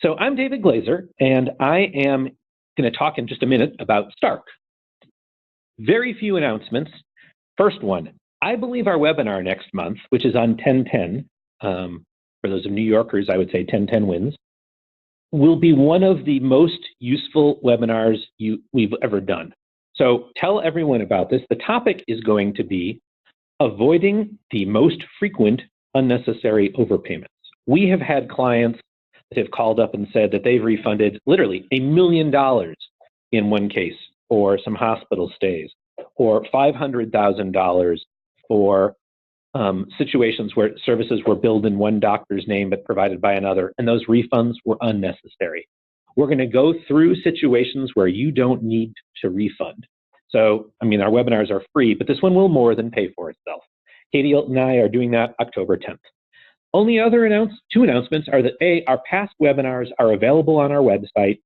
So I'm David Glazer, and I am going to talk in just a minute about Stark. Very few announcements. First one, I believe our webinar next month, which is on 10/10, for those of New Yorkers, I would say 10/10 wins, will be one of the most useful webinars we've ever done. So tell everyone about this. The topic is going to be avoiding the most frequent unnecessary overpayments. We have had clients that have called up and said that they've refunded literally $1 million in one case for some hospital stays, or $500,000 for situations where services were billed in one doctor's name but provided by another, and those refunds were unnecessary. We're going to go through situations where you don't need to refund. So, I mean, our webinars are free, but this one will more than pay for itself. Katie and I are doing that October 10th. Only other two announcements are that A, our past webinars are available on our website.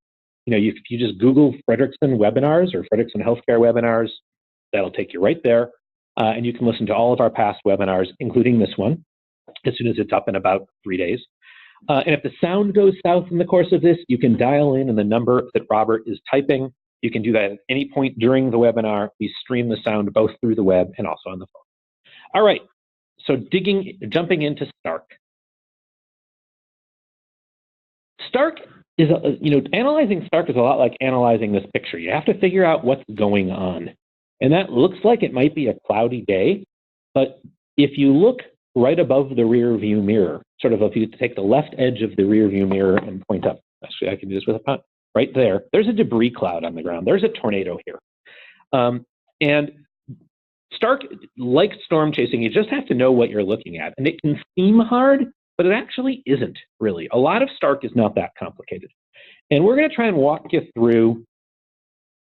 You know, if you just Google Fredrikson webinars or Fredrikson healthcare webinars, that'll take you right there. And you can listen to all of our past webinars, including this one, as soon as it's up in about 3 days. And if the sound goes south in the course of this, you can dial in the number that Robert is typing. You can do that at any point during the webinar. We stream the sound both through the web and also on the phone. All right, so jumping into Stark. Stark is, analyzing Stark is a lot like analyzing this picture. You have to figure out what's going on. And that looks like it might be a cloudy day, but if you look right above the rear view mirror, sort of if you take the left edge of the rear view mirror and point up, actually I can do this with a punt, right there, there's a debris cloud on the ground. There's a tornado here. And Stark, like storm chasing, you just have to know what you're looking at. And it can seem hard, but it actually isn't really. A lot of Stark is not that complicated. And we're going to try and walk you through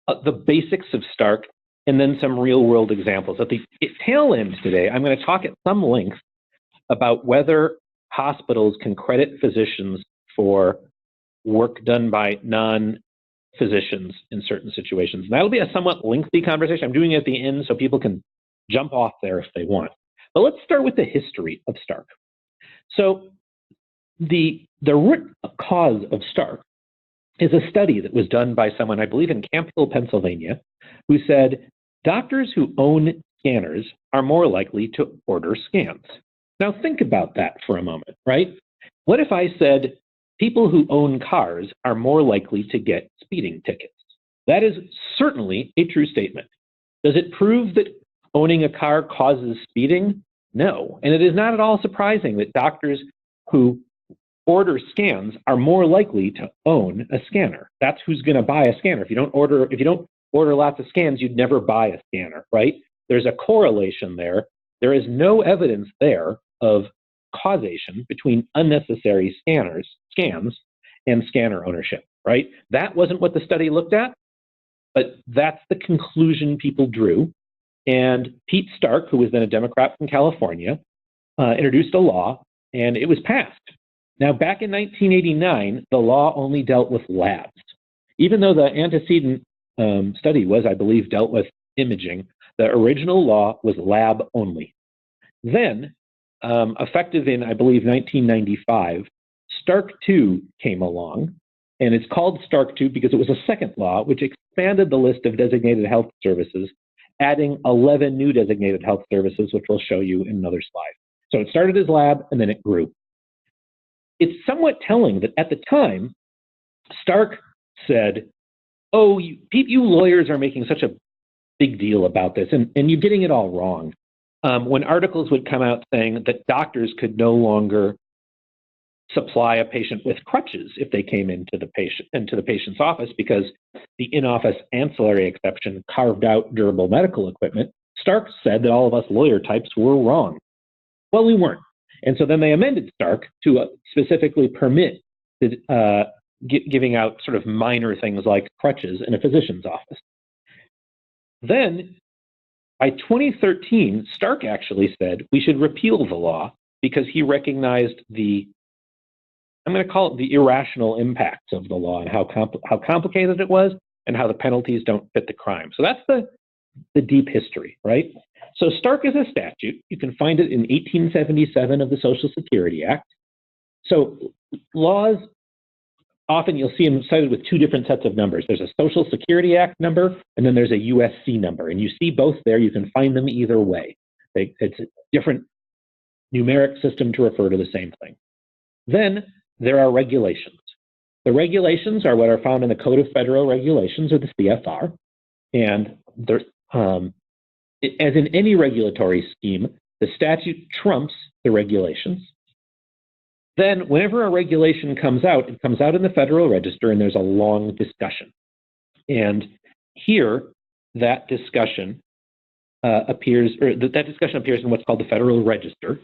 the basics of Stark and then some real world examples. At the tail end today, I'm going to talk at some length about whether hospitals can credit physicians for work done by non-physicians in certain situations. And that'll be a somewhat lengthy conversation. I'm doing it at the end so people can jump off there if they want. But let's start with the history of Stark. So the root cause of Stark is a study that was done by someone, I believe in Camp Hill, Pennsylvania, who said doctors who own scanners are more likely to order scans. Now think about that for a moment, right? What if I said people who own cars are more likely to get speeding tickets? That is certainly a true statement. Does it prove that owning a car causes speeding? No. And it is not at all surprising that doctors who order scans are more likely to own a scanner. That's who's going to buy a scanner. If you don't order lots of scans, you'd never buy a scanner, right? There's a correlation there. There is no evidence there of causation between unnecessary scans and scanner ownership, right? That wasn't what the study looked at, but that's the conclusion people drew. And Pete Stark, who was then a Democrat from California, introduced a law, and it was passed. Now, back in 1989, the law only dealt with labs. Even though the antecedent study was, I believe, dealt with imaging, the original law was lab only. Then, effective in, I believe, 1995, Stark II came along, and it's called Stark II because it was a second law which expanded the list of designated health services, adding 11 new designated health services, which we'll show you in another slide. So it started as lab, and then it grew. It's somewhat telling that at the time, Stark said, oh, you lawyers are making such a big deal about this, and you're getting it all wrong. When articles would come out saying that doctors could no longer supply a patient with crutches if they came into the patient's office because the in-office ancillary exception carved out durable medical equipment, Stark said that all of us lawyer types were wrong. Well, we weren't. And so then they amended Stark to specifically permit giving out sort of minor things like crutches in a physician's office. Then, by 2013, Stark actually said we should repeal the law because he recognized I'm going to call it the irrational impacts of the law and how complicated it was and how the penalties don't fit the crime. So that's the deep history, right? So Stark is a statute. You can find it in 1877 of the Social Security Act. So laws often you'll see them cited with two different sets of numbers. There's a Social Security Act number, and then there's a USC number. And you see both there. You can find them either way. It's a different numeric system to refer to the same thing. Then there are regulations. The regulations are what are found in the Code of Federal Regulations, or the CFR. And as in any regulatory scheme, the statute trumps the regulations. Then whenever a regulation comes out, it comes out in the Federal Register, and there's a long discussion. And here, that discussion appears in what's called the Federal Register.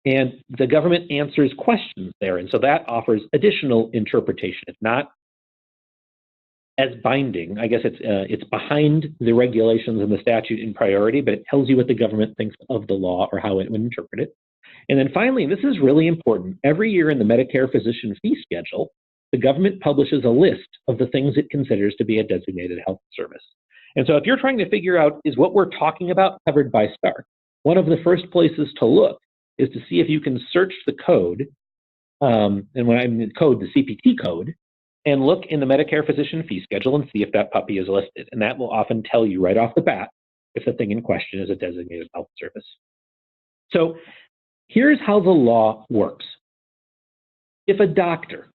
And the government answers questions there. And so that offers additional interpretation. It's not as binding. I guess it's behind the regulations and the statute in priority, but it tells you what the government thinks of the law or how it would interpret it. And then finally, this is really important, every year in the Medicare physician fee schedule, the government publishes a list of the things it considers to be a designated health service. And so if you're trying to figure out, is what we're talking about covered by Stark, one of the first places to look is to see if you can search the code, and when I mean code, the CPT code, and look in the Medicare physician fee schedule and see if that puppy is listed. And that will often tell you right off the bat if the thing in question is a designated health service. So here's how the law works. If a doctor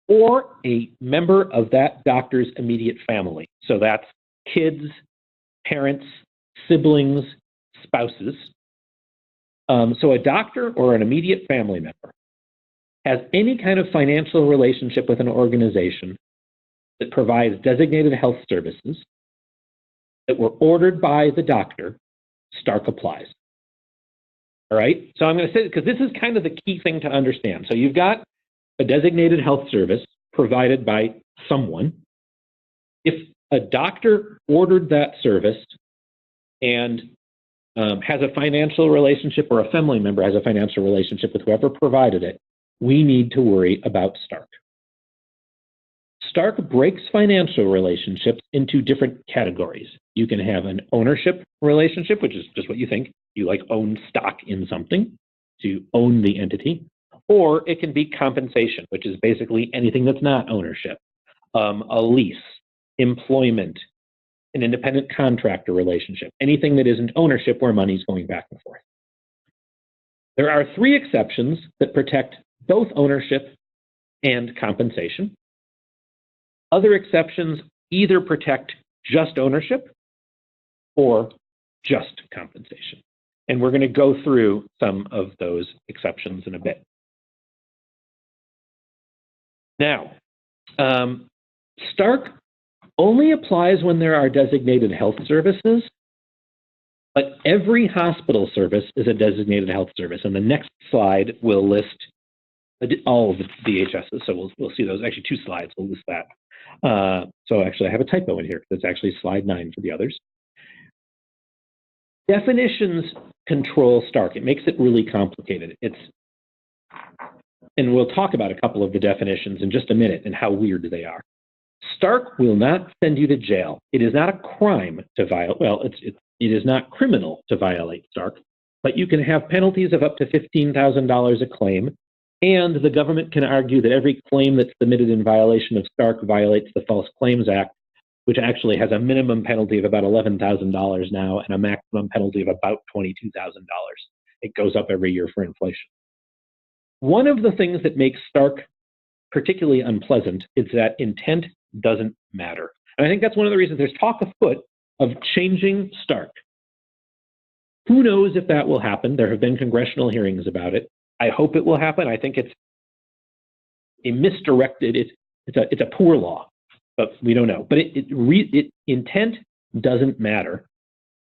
or a member of that doctor's immediate family, so that's kids, parents, siblings, spouses, so a doctor or an immediate family member has any kind of financial relationship with an organization that provides designated health services that were ordered by the doctor, Stark applies. All right? So I'm going to say, because this is kind of the key thing to understand. So you've got a designated health service provided by someone. If a doctor ordered that service and has a financial relationship, or a family member has a financial relationship with whoever provided it, we need to worry about Stark. Stark breaks financial relationships into different categories. You can have an ownership relationship, which is just what you think. You like own stock in something, so you own the entity. Or it can be compensation, which is basically anything that's not ownership. A lease, employment, an independent contractor relationship, anything that isn't ownership where money's going back and forth. There are 3 exceptions that protect both ownership and compensation. Other exceptions either protect just ownership or just compensation. And we're going to go through some of those exceptions in a bit. Now, Stark only applies when there are designated health services, but every hospital service is a designated health service. And the next slide will list all of the DHSs. So we'll see those. Actually, 2 slides will list that. So actually, I have a typo in here. That's actually slide 9 for the others. Definitions control Stark. It makes it really complicated. And we'll talk about a couple of the definitions in just a minute and how weird they are. Stark will not send you to jail. It is not a crime to violate, well, it is not criminal to violate Stark, but you can have penalties of up to $15,000 a claim, and the government can argue that every claim that's submitted in violation of Stark violates the False Claims Act, which actually has a minimum penalty of about $11,000 now and a maximum penalty of about $22,000. It goes up every year for inflation. One of the things that makes Stark particularly unpleasant is that intent doesn't matter. And I think that's one of the reasons there's talk afoot of changing Stark. Who knows if that will happen? There have been congressional hearings about it. I hope it will happen. I think it's a misdirected, it's a poor law, but we don't know. But intent doesn't matter,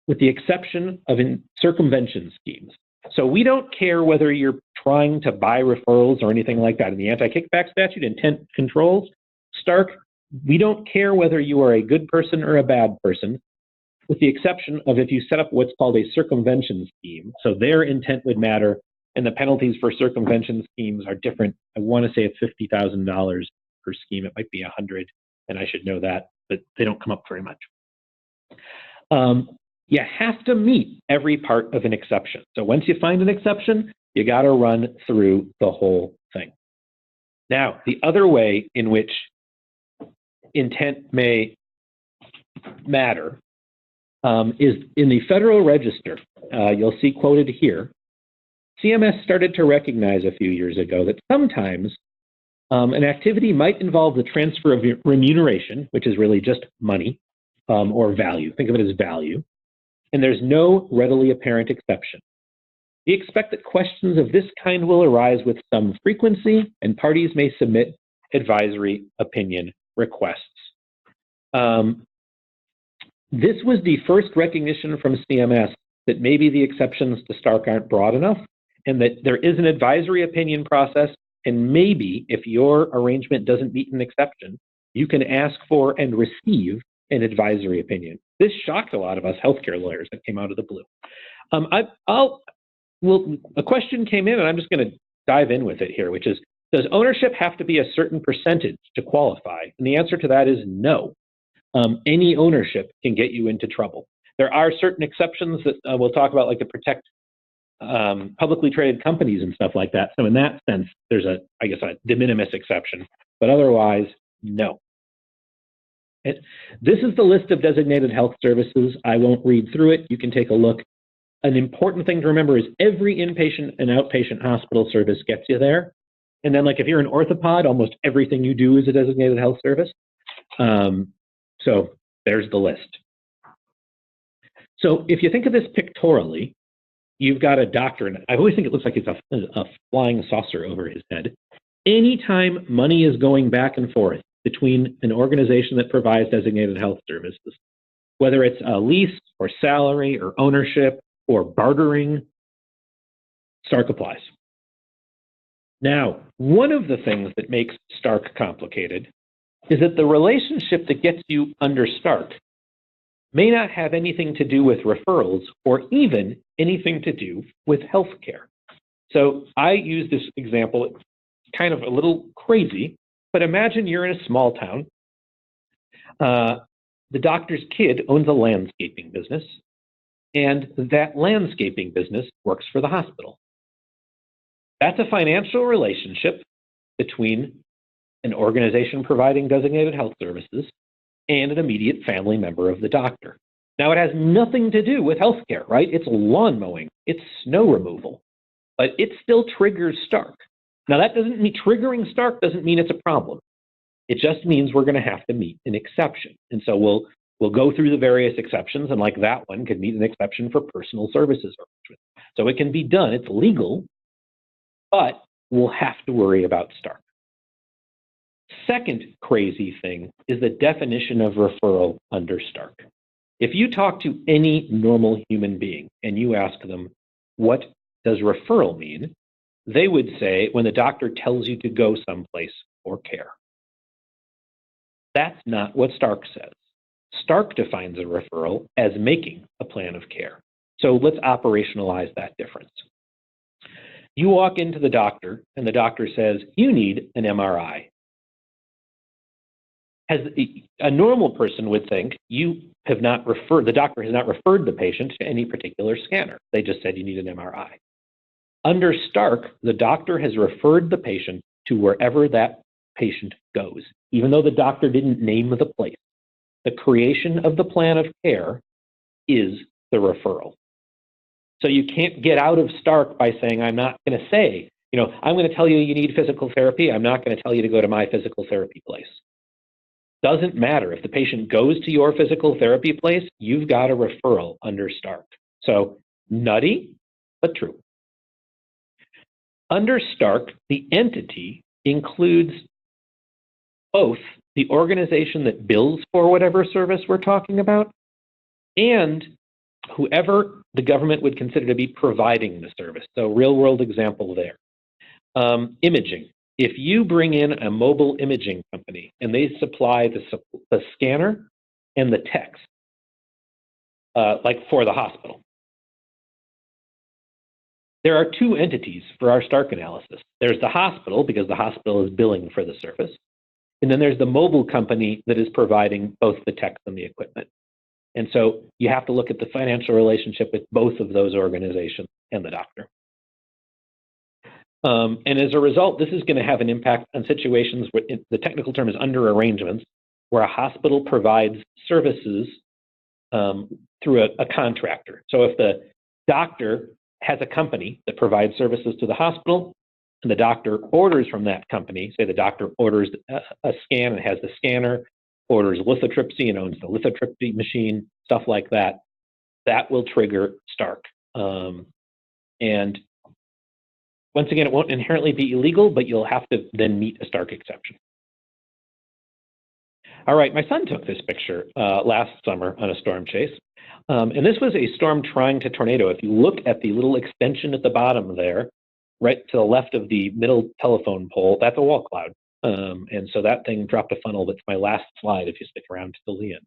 with the exception of in circumvention schemes. So we don't care whether you're trying to buy referrals or anything like that. In the anti-kickback statute, intent controls. Stark, we don't care whether you are a good person or a bad person, with the exception of if you set up what's called a circumvention scheme. So their intent would matter, and the penalties for circumvention schemes are different. I want to say it's $50,000 per scheme. It might be $100,000, and I should know that, but they don't come up very much. You have to meet every part of an exception. So once you find an exception, you got to run through the whole thing. Now, the other way in which intent may matter is in the Federal Register. You'll see quoted here. CMS started to recognize a few years ago that sometimes an activity might involve the transfer of remuneration, which is really just money or value. Think of it as value. And there's no readily apparent exception. We expect that questions of this kind will arise with some frequency, and parties may submit advisory opinion requests. This was the first recognition from CMS that maybe the exceptions to Stark aren't broad enough, and that there is an advisory opinion process, and maybe if your arrangement doesn't meet an exception, you can ask for and receive an advisory opinion. This shocked a lot of us healthcare lawyers that came out of the blue. A question came in, and I'm just going to dive in with it here, which is, does ownership have to be a certain percentage to qualify? And the answer to that is no. Any ownership can get you into trouble. There are certain exceptions that we'll talk about, like to protect publicly traded companies and stuff like that. So in that sense, there's a de minimis exception, but otherwise, no. This is the list of designated health services. I won't read through it. You can take a look. An important thing to remember is every inpatient and outpatient hospital service gets you there. And then, like, if you're an orthopod, almost everything you do is a designated health service. So there's the list. So if you think of this pictorially, you've got a doctor, and I always think it looks like it's a flying saucer over his head. Anytime money is going back and forth between an organization that provides designated health services, whether it's a lease or salary or ownership or bartering, Stark applies. Now, one of the things that makes Stark complicated is that the relationship that gets you under Stark may not have anything to do with referrals or even anything to do with healthcare. So I use this example. It's kind of a little crazy, but imagine you're in a small town. The doctor's kid owns a landscaping business, and that landscaping business works for the hospital. That's a financial relationship between an organization providing designated health services and an immediate family member of the doctor. Now, it has nothing to do with healthcare, right? It's lawn mowing, it's snow removal, but it still triggers Stark. Now, that doesn't mean triggering Stark doesn't mean it's a problem. It just means we're going to have to meet an exception. And so we'll go through the various exceptions, and like that one could meet an exception for personal services. So it can be done. It's legal, but we'll have to worry about Stark. Second crazy thing is the definition of referral under Stark. If you talk to any normal human being and you ask them, what does referral mean? They would say, when the doctor tells you to go someplace for care. That's not what Stark says. Stark defines a referral as making a plan of care. So let's operationalize that difference. You walk into the doctor and the doctor says, you need an MRI. As a normal person would think, the doctor has not referred the patient to any particular scanner. They just said you need an MRI. Under Stark, the doctor has referred the patient to wherever that patient goes, even though the doctor didn't name the place. The creation of the plan of care is the referral. So you can't get out of Stark by saying, I'm not going to say, I'm going to tell you need physical therapy. I'm not going to tell you to go to my physical therapy place. Doesn't matter. If the patient goes to your physical therapy place, you've got a referral under Stark. So nutty, but true. Under Stark, the entity includes both the organization that bills for whatever service we're talking about and whoever the government would consider to be providing the service. So real-world example there. Imaging. If you bring in a mobile imaging company and they supply the scanner and the text, like for the hospital, there are two entities for our Stark analysis. There's the hospital, because the hospital is billing for the service, and then there's the mobile company that is providing both the text and the equipment. And so you have to look at the financial relationship with both of those organizations and the doctor. And as a result, this is going to have an impact on situations where the technical term is under arrangements, where a hospital provides services through a contractor. So if the doctor has a company that provides services to the hospital, and the doctor orders from that company, say the doctor orders a scan and has the scanner, orders lithotripsy and owns the lithotripsy machine, stuff like that, that will trigger Stark. And once again, it won't inherently be illegal, but you'll have to then meet a Stark exception. All right, my son took this picture last summer on a storm chase. And this was a storm trying to tornado. If you look at the little extension at the bottom there, right to the left of the middle telephone pole, that's a wall cloud. And so that thing dropped a funnel. That's my last slide if you stick around till the end.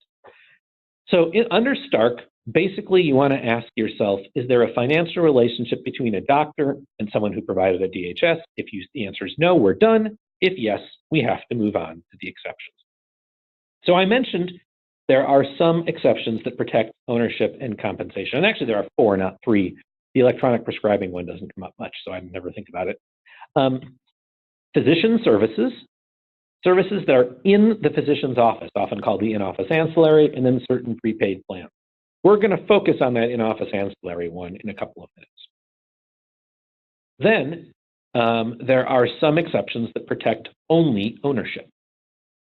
So under Stark, basically you want to ask yourself, is there a financial relationship between a doctor and someone who provided a DHS? If the answer is no, we're done. If yes, we have to move on to the exceptions. So I mentioned there are some exceptions that protect ownership and compensation. And actually there are 4, not 3. The electronic prescribing one doesn't come up much, so I never think about it. Physician services, services that are in the physician's office, often called the in-office ancillary, and then certain prepaid plans. We're going to focus on that in-office ancillary one in a couple of minutes. Then there are some exceptions that protect only ownership.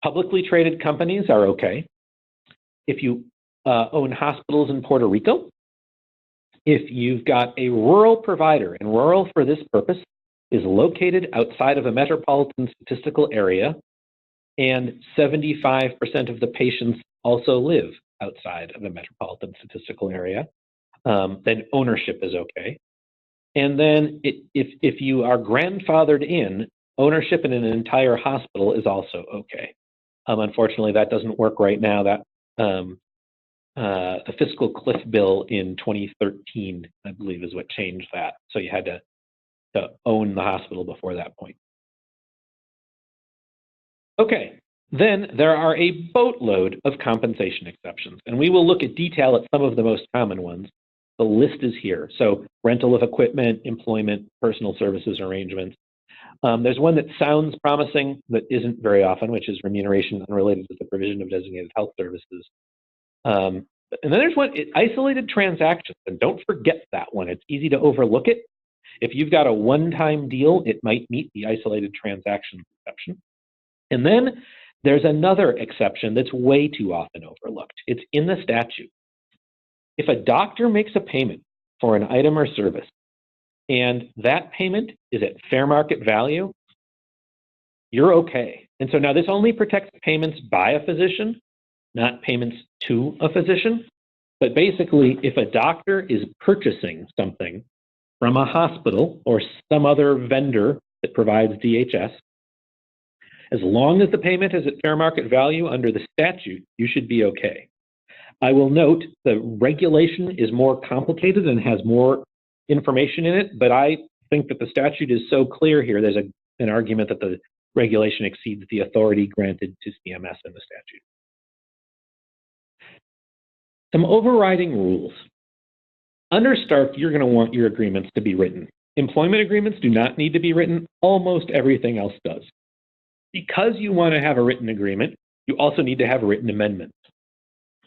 Publicly traded companies are okay. If you own hospitals in Puerto Rico, if you've got a rural provider, and rural for this purpose is located outside of a metropolitan statistical area, and 75% of the patients also live outside of a metropolitan statistical area, then ownership is okay. And then if you are grandfathered in, ownership in an entire hospital is also okay. Unfortunately, that doesn't work right now. That the fiscal cliff bill in 2013, I believe, is what changed that. So you had to own the hospital before that point. Okay, then there are a boatload of compensation exceptions, and we will look at detail at some of the most common ones. The list is here. So rental of equipment, employment, personal services arrangements. There's one that sounds promising that isn't very often, which is remuneration unrelated to the provision of designated health services. And then there's one, isolated transactions, and don't forget that one. It's easy to overlook it. If you've got a one-time deal, it might meet the isolated transaction exception. And then there's another exception that's way too often overlooked. It's in the statute. If a doctor makes a payment for an item or service, and that payment is at fair market value, you're okay. And so now this only protects payments by a physician, not payments to a physician. But basically, if a doctor is purchasing something from a hospital or some other vendor that provides DHS, as long as the payment is at fair market value under the statute, you should be okay. I will note the regulation is more complicated and has more information in it, but I think that the statute is so clear here, there's an argument that the regulation exceeds the authority granted to CMS in the statute. Some overriding rules. Under Stark, you're going to want your agreements to be written. Employment agreements do not need to be written. Almost everything else does. Because you want to have a written agreement, you also need to have written amendments.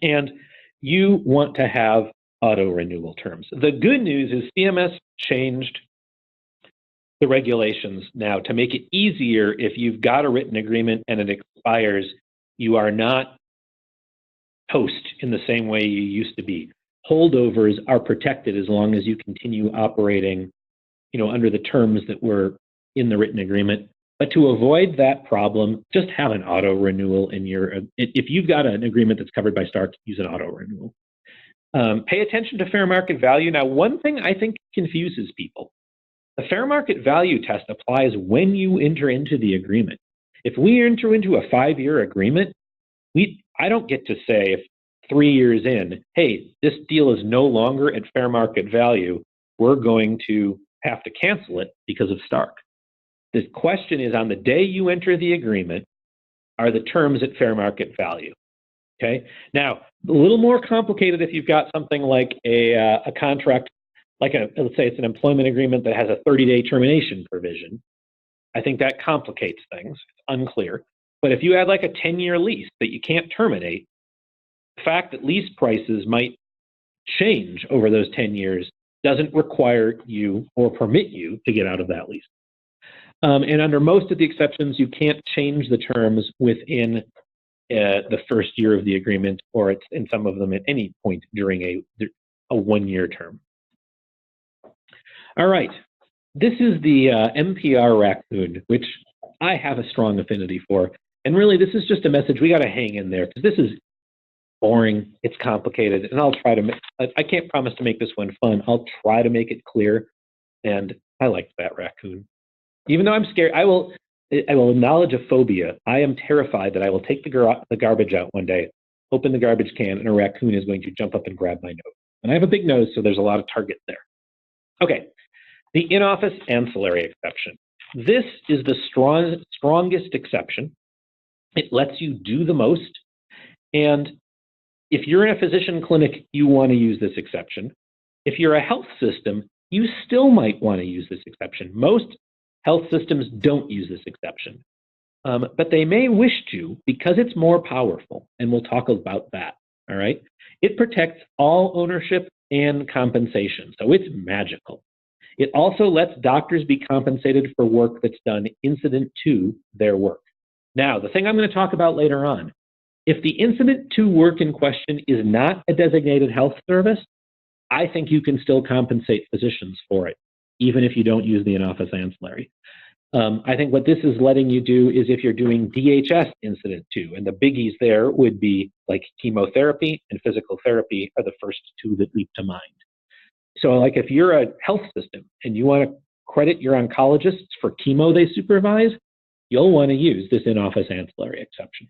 And you want to have auto-renewal terms. The good news is CMS changed the regulations now to make it easier. If you've got a written agreement and it expires, you are not toast in the same way you used to be. Holdovers are protected as long as you continue operating, under the terms that were in the written agreement. But to avoid that problem, just have an auto renewal in your. If you've got an agreement that's covered by Stark, use an auto renewal. Pay attention to fair market value. Now, one thing I think confuses people: the fair market value test applies when you enter into the agreement. If we enter into a 5-year agreement, I don't get to say if 3 years in, hey, this deal is no longer at fair market value, we're going to have to cancel it because of Stark. The question is, on the day you enter the agreement, are the terms at fair market value? Okay. Now, a little more complicated if you've got something like a contract like let's say it's an employment agreement that has a 30-day termination provision, I think that complicates things. It's unclear. But if you add like a 10-year lease that you can't terminate, the fact that lease prices might change over those 10 years doesn't require you or permit you to get out of that lease. And under most of the exceptions, you can't change the terms within the first year of the agreement, or it's in some of them at any point during a one-year term. All right, this is the MPR raccoon, which I have a strong affinity for. And really, this is just a message we got to hang in there, because this is boring, it's complicated, and I'll try to make, I can't promise to make this one fun. I'll try to make it clear, and I liked that raccoon. Even though I'm scared, I will acknowledge a phobia. I am terrified that I will take the garbage out one day, open the garbage can, and a raccoon is going to jump up and grab my nose. And I have a big nose, so there's a lot of target there. Okay, the in-office ancillary exception. This is the strongest exception. It lets you do the most. And if you're in a physician clinic, you want to use this exception. If you're a health system, you still might want to use this exception. Most health systems don't use this exception, but they may wish to because it's more powerful, and we'll talk about that, all right? It protects all ownership and compensation, so it's magical. It also lets doctors be compensated for work that's done incident to their work. Now, the thing I'm going to talk about later on, if the incident to work in question is not a designated health service, I think you can still compensate physicians for it, even if you don't use the in-office ancillary. I think what this is letting you do is if you're doing DHS incident to, and the biggies there would be like chemotherapy and physical therapy are the first two that leap to mind. So like if you're a health system and you want to credit your oncologists for chemo they supervise, you'll want to use this in-office ancillary exception.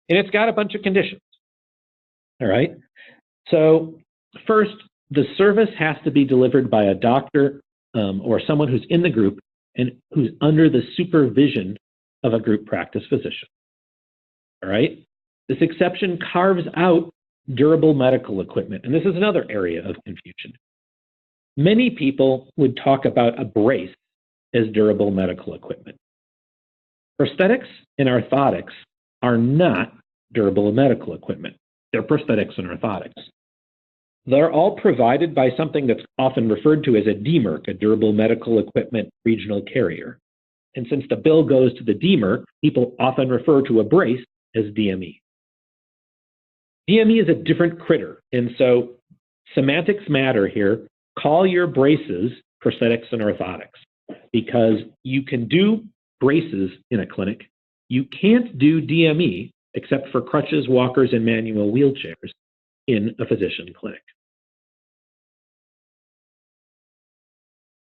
And it's got a bunch of conditions, all right? So first, the service has to be delivered by a doctor or someone who's in the group and who's under the supervision of a group practice physician, all right? This exception carves out durable medical equipment, and this is another area of confusion. Many people would talk about a brace as durable medical equipment. Prosthetics and orthotics are not durable medical equipment. They're prosthetics and orthotics. They're all provided by something that's often referred to as a DMERC, a durable medical equipment regional carrier. And since the bill goes to the DMERC, people often refer to a brace as DME. DME is a different critter, and so semantics matter here. Call your braces prosthetics and orthotics, because you can do braces in a clinic. You can't do DME except for crutches, walkers, and manual wheelchairs in a physician clinic.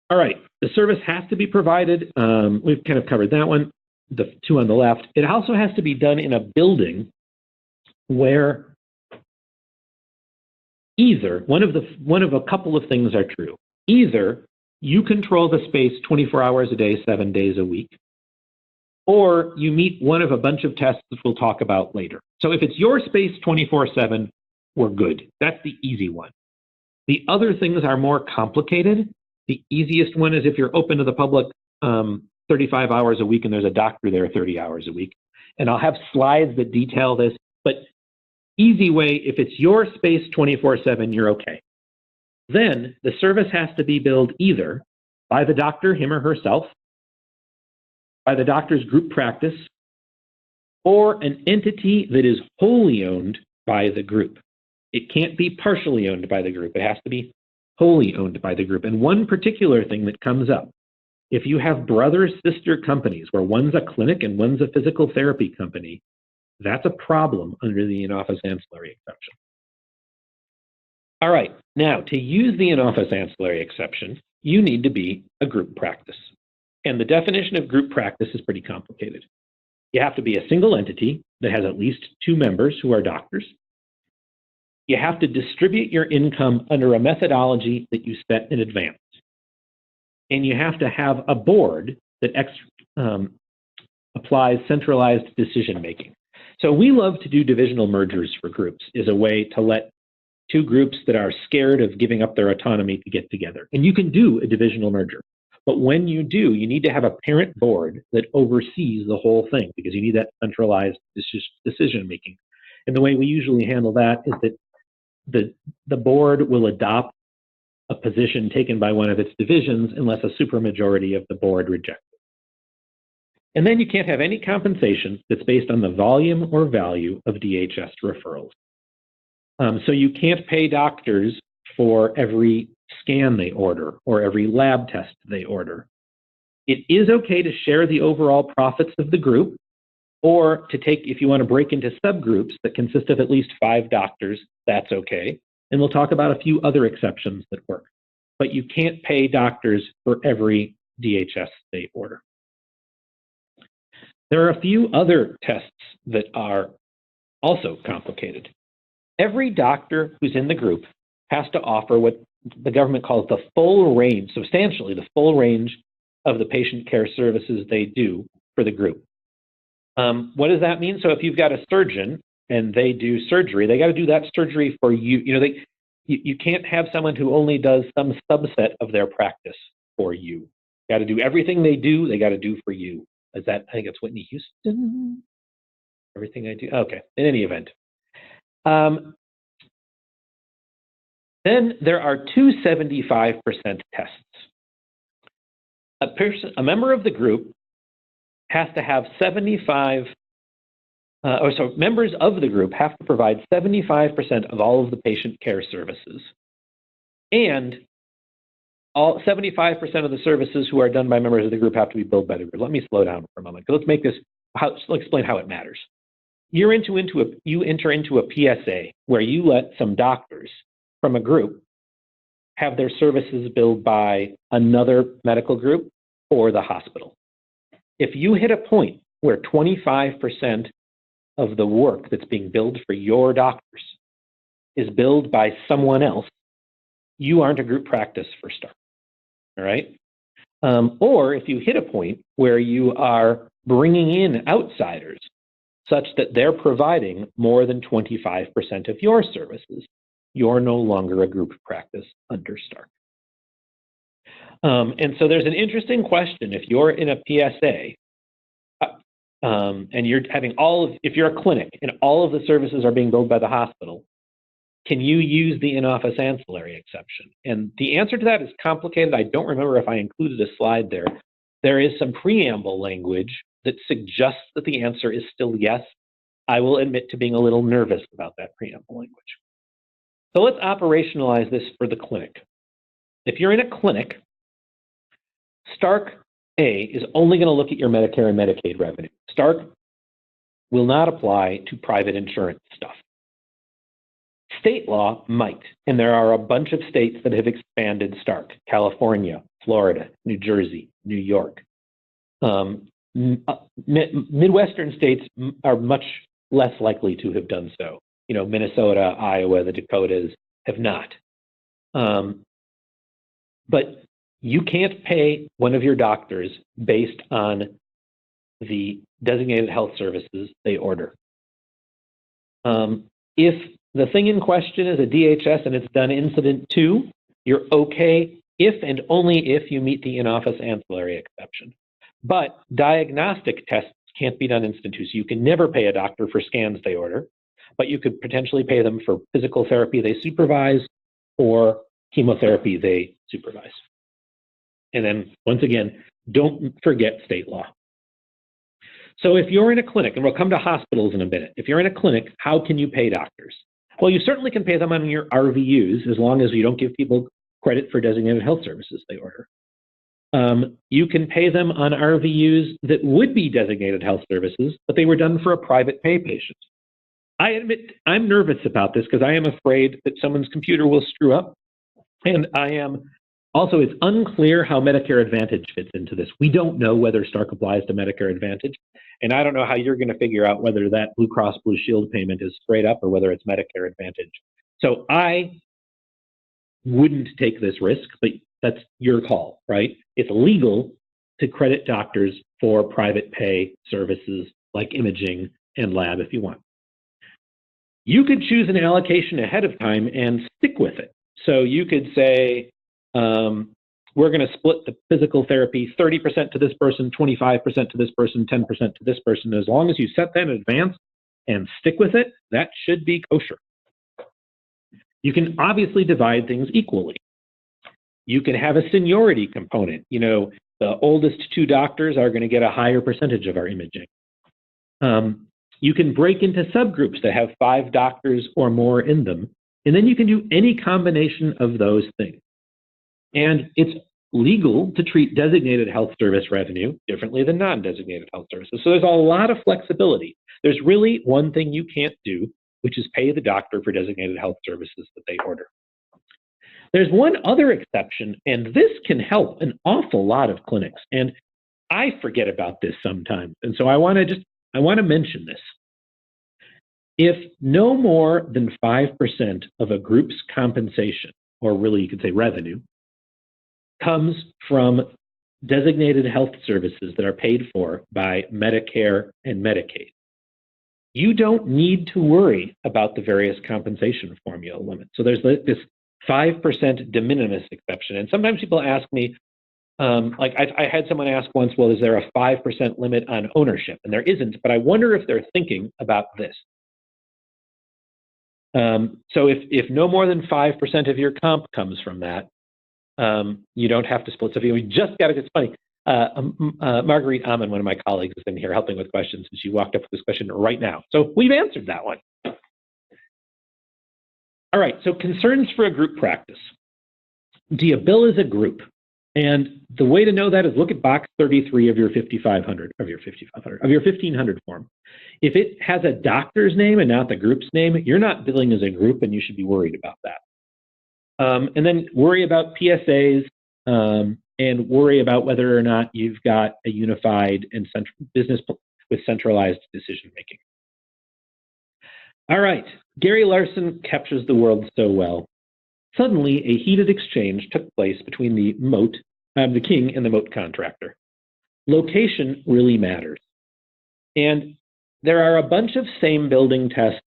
All right, the service has to be provided. We've kind of covered that one, the two on the left. It also has to be done in a building where either one of a couple of things are true. Either you control the space 24 hours a day, 7 days a week, or you meet one of a bunch of tests that we'll talk about later. So if it's your space 24/7, we're good. That's the easy one. The other things are more complicated. The easiest one is if you're open to the public 35 hours a week and there's a doctor there 30 hours a week. And I'll have slides that detail this, but easy way, if it's your space 24/7, you're okay. Then the service has to be billed either by the doctor, him or herself, by the doctor's group practice, or an entity that is wholly owned by the group. It can't be partially owned by the group. It has to be wholly owned by the group. And one particular thing that comes up, if you have brother-sister companies where one's a clinic and one's a physical therapy company, that's a problem under the in-office ancillary exception. All right, now to use the in-office ancillary exception, you need to be a group practice. And the definition of group practice is pretty complicated. You have to be a single entity that has at least 2 members who are doctors. You have to distribute your income under a methodology that you set in advance. And you have to have a board that applies centralized decision-making. So we love to do divisional mergers for groups as a way to let two groups that are scared of giving up their autonomy to get together. And you can do a divisional merger. But when you do, you need to have a parent board that oversees the whole thing because you need that centralized decision making. And the way we usually handle that is that the board will adopt a position taken by one of its divisions unless a supermajority of the board rejects it. And then you can't have any compensation that's based on the volume or value of DHS referrals. So you can't pay doctors for every scan they order or every lab test they order. It is okay to share the overall profits of the group, or to take, if you want to break into subgroups that consist of at least 5 doctors, that's okay. And we'll talk about a few other exceptions that work. But you can't pay doctors for every DHS they order. There are a few other tests that are also complicated. Every doctor who's in the group has to offer what the government calls the full range, substantially the full range of the patient care services they do for the group. What does that mean? So if you've got a surgeon and they do surgery, they got to do that surgery for you. You know, you can't have someone who only does some subset of their practice for you. Got to do everything they do, they got to do for you. Is that, I think it's Whitney Houston? Everything I do? Okay, in any event. Then there are two 75% tests. A member of the group has to have 75, members of the group have to provide 75% of all of the patient care services. And all 75% of the services who are done by members of the group have to be billed by the group. Let me slow down for a moment. Let's make this, let's explain how it matters. You enter into a PSA where you let some doctors from a group have their services billed by another medical group or the hospital. If you hit a point where 25% of the work that's being billed for your doctors is billed by someone else, you aren't a group practice for Stark, all right? Or if you hit a point where you are bringing in outsiders such that they're providing more than 25% of your services, you're no longer a group practice under Stark. And so there's an interesting question. If you're in a PSA and you're having if you're a clinic and all of the services are being billed by the hospital, can you use the in-office ancillary exception? And the answer to that is complicated. I don't remember if I included a slide there. There is some preamble language that suggests that the answer is still yes. I will admit to being a little nervous about that preamble language. So let's operationalize this for the clinic. If you're in a clinic, Stark A is only going to look at your Medicare and Medicaid revenue. Stark will not apply to private insurance stuff. State law might, and there are a bunch of states that have expanded Stark: California, Florida, New Jersey, New York. Midwestern states are much less likely to have done so. You know, Minnesota, Iowa, the Dakotas have not. But you can't pay one of your doctors based on the designated health services they order. If the thing in question is a DHS and it's done incident 2, you're okay if and only if you meet the in-office ancillary exception. But diagnostic tests can't be done incident 2, so you can never pay a doctor for scans they order, but you could potentially pay them for physical therapy they supervise or chemotherapy they supervise. And then, once again, don't forget state law. So if you're in a clinic, and we'll come to hospitals in a minute, if you're in a clinic, how can you pay doctors? Well, you certainly can pay them on your RVUs as long as you don't give people credit for designated health services they order. You can pay them on RVUs that would be designated health services, but they were done for a private pay patient. I admit I'm nervous about this because I am afraid that someone's computer will screw up. And also, it's unclear how Medicare Advantage fits into this. We don't know whether Stark applies to Medicare Advantage, and I don't know how you're going to figure out whether that Blue Cross Blue Shield payment is straight up or whether it's Medicare Advantage. So I wouldn't take this risk, but that's your call, right? It's legal to credit doctors for private pay services like imaging and lab if you want. You could choose an allocation ahead of time and stick with it. So you could say, we're going to split the physical therapy 30% to this person, 25% to this person, 10% to this person. As long as you set that in advance and stick with it, that should be kosher. You can obviously divide things equally. You can have a seniority component. You know, the oldest 2 doctors are going to get a higher percentage of our imaging. You can break into subgroups that have 5 doctors or more in them, and then you can do any combination of those things. And it's legal to treat designated health service revenue differently than non-designated health services. So there's a lot of flexibility. There's really one thing you can't do, which is pay the doctor for designated health services that they order. There's one other exception, and this can help an awful lot of clinics. And I forget about this sometimes. And so I want to mention this. If no more than 5% of a group's compensation, or really you could say revenue, comes from designated health services that are paid for by Medicare and Medicaid, you don't need to worry about the various compensation formula limits. So there's this 5% de minimis exception. And sometimes people ask me, like I had someone ask once, well, is there a 5% limit on ownership? And there isn't, but I wonder if they're thinking about this. So if no more than 5% of your comp comes from that, you don't have to split stuff. We just got it. It's funny. Marguerite Amon, one of my colleagues, is in here helping with questions, and she walked up with this question right now. So we've answered that one. All right, so concerns for a group practice. Do you bill as a group? And the way to know that is look at box 33 of your 1500 form. If it has a doctor's name and not the group's name, you're not billing as a group, and you should be worried about that. And then worry about PSAs and worry about whether or not you've got a unified and business with centralized decision making. All right, Gary Larson captures the world so well. Suddenly, a heated exchange took place between the king and the moat contractor. Location really matters. And there are a bunch of same building tests.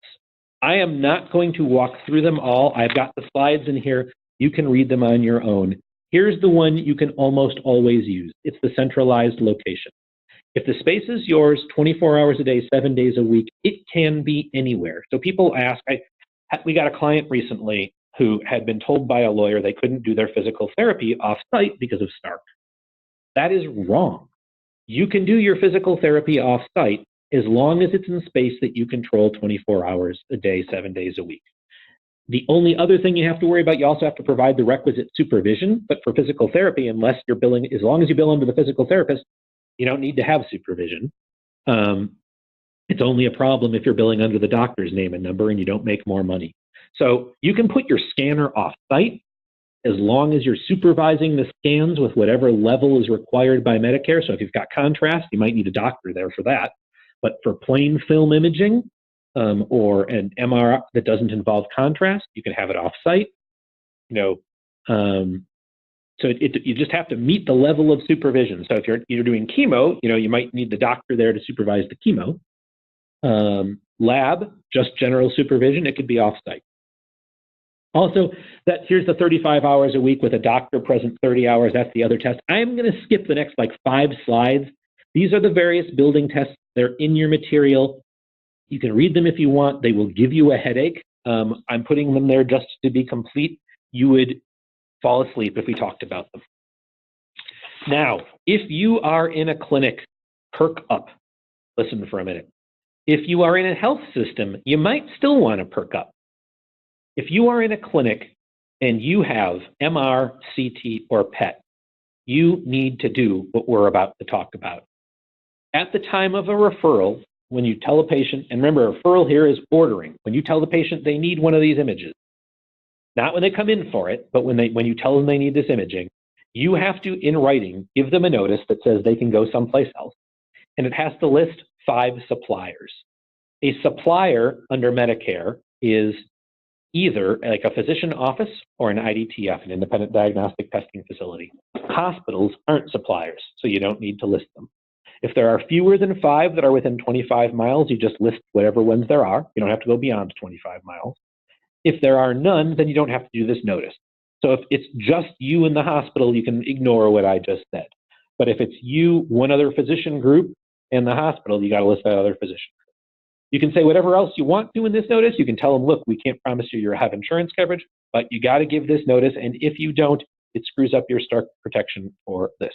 I am not going to walk through them all. I've got the slides in here. You can read them on your own. Here's the one you can almost always use. It's the centralized location. If the space is yours 24 hours a day, 7 days a week, it can be anywhere. So people ask, we got a client recently who had been told by a lawyer they couldn't do their physical therapy off-site because of Stark. That is wrong. You can do your physical therapy off-site as long as it's in space that you control 24 hours a day, 7 days a week. The only other thing you have to worry about, you also have to provide the requisite supervision, but for physical therapy, unless you're billing, as long as you bill under the physical therapist, you don't need to have supervision. It's only a problem if you're billing under the doctor's name and number and you don't make more money. So you can put your scanner off-site as long as you're supervising the scans with whatever level is required by Medicare. So if you've got contrast, you might need a doctor there for that. But for plain film imaging or an MRI that doesn't involve contrast, you can have it off-site. So you just have to meet the level of supervision. So if you're doing chemo, you might need the doctor there to supervise the chemo. Lab, just general supervision, it could be off-site. Also, here's the 35 hours a week with a doctor present 30 hours. That's the other test. I'm going to skip the next 5 slides. These are the various building tests. They're in your material. You can read them if you want. They will give you a headache. I'm putting them there just to be complete. You would fall asleep if we talked about them. Now, if you are in a clinic, perk up. Listen for a minute. If you are in a health system, you might still want to perk up. If you are in a clinic and you have MR, CT, or PET, you need to do what we're about to talk about. At the time of a referral, when you tell a patient, and remember, a referral here is ordering. When you tell the patient they need one of these images, not when they come in for it, but when you tell them they need this imaging, you have to, in writing, give them a notice that says they can go someplace else. And it has to list 5 suppliers. A supplier under Medicare is either like a physician office or an IDTF, an independent diagnostic testing facility. Hospitals aren't suppliers, so you don't need to list them. If there are fewer than 5 that are within 25 miles, you just list whatever ones there are. You don't have to go beyond 25 miles. If there are none, then you don't have to do this notice. So if it's just you in the hospital, you can ignore what I just said. But if it's you, one other physician group, and the hospital, you got to list that other physician. You can say whatever else you want to in this notice. You can tell them, look, we can't promise you have insurance coverage, but you got to give this notice. And if you don't, it screws up your Stark protection for this.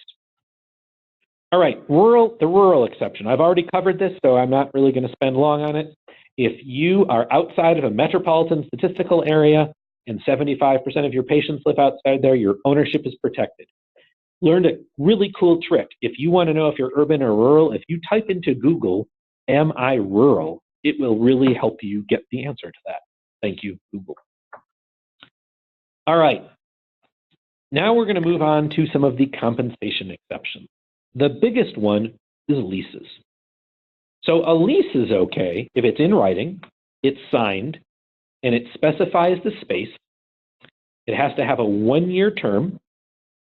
All right, the rural exception. I've already covered this, so I'm not really going to spend long on it. If you are outside of a metropolitan statistical area and 75% of your patients live outside there, your ownership is protected. Learned a really cool trick. If you want to know if you're urban or rural, if you type into Google, am I rural, it will really help you get the answer to that. Thank you, Google. All right. Now we're going to move on to some of the compensation exceptions. The biggest one is leases. So a lease is okay if it's in writing, it's signed, and it specifies the space. It has to have a 1-year term,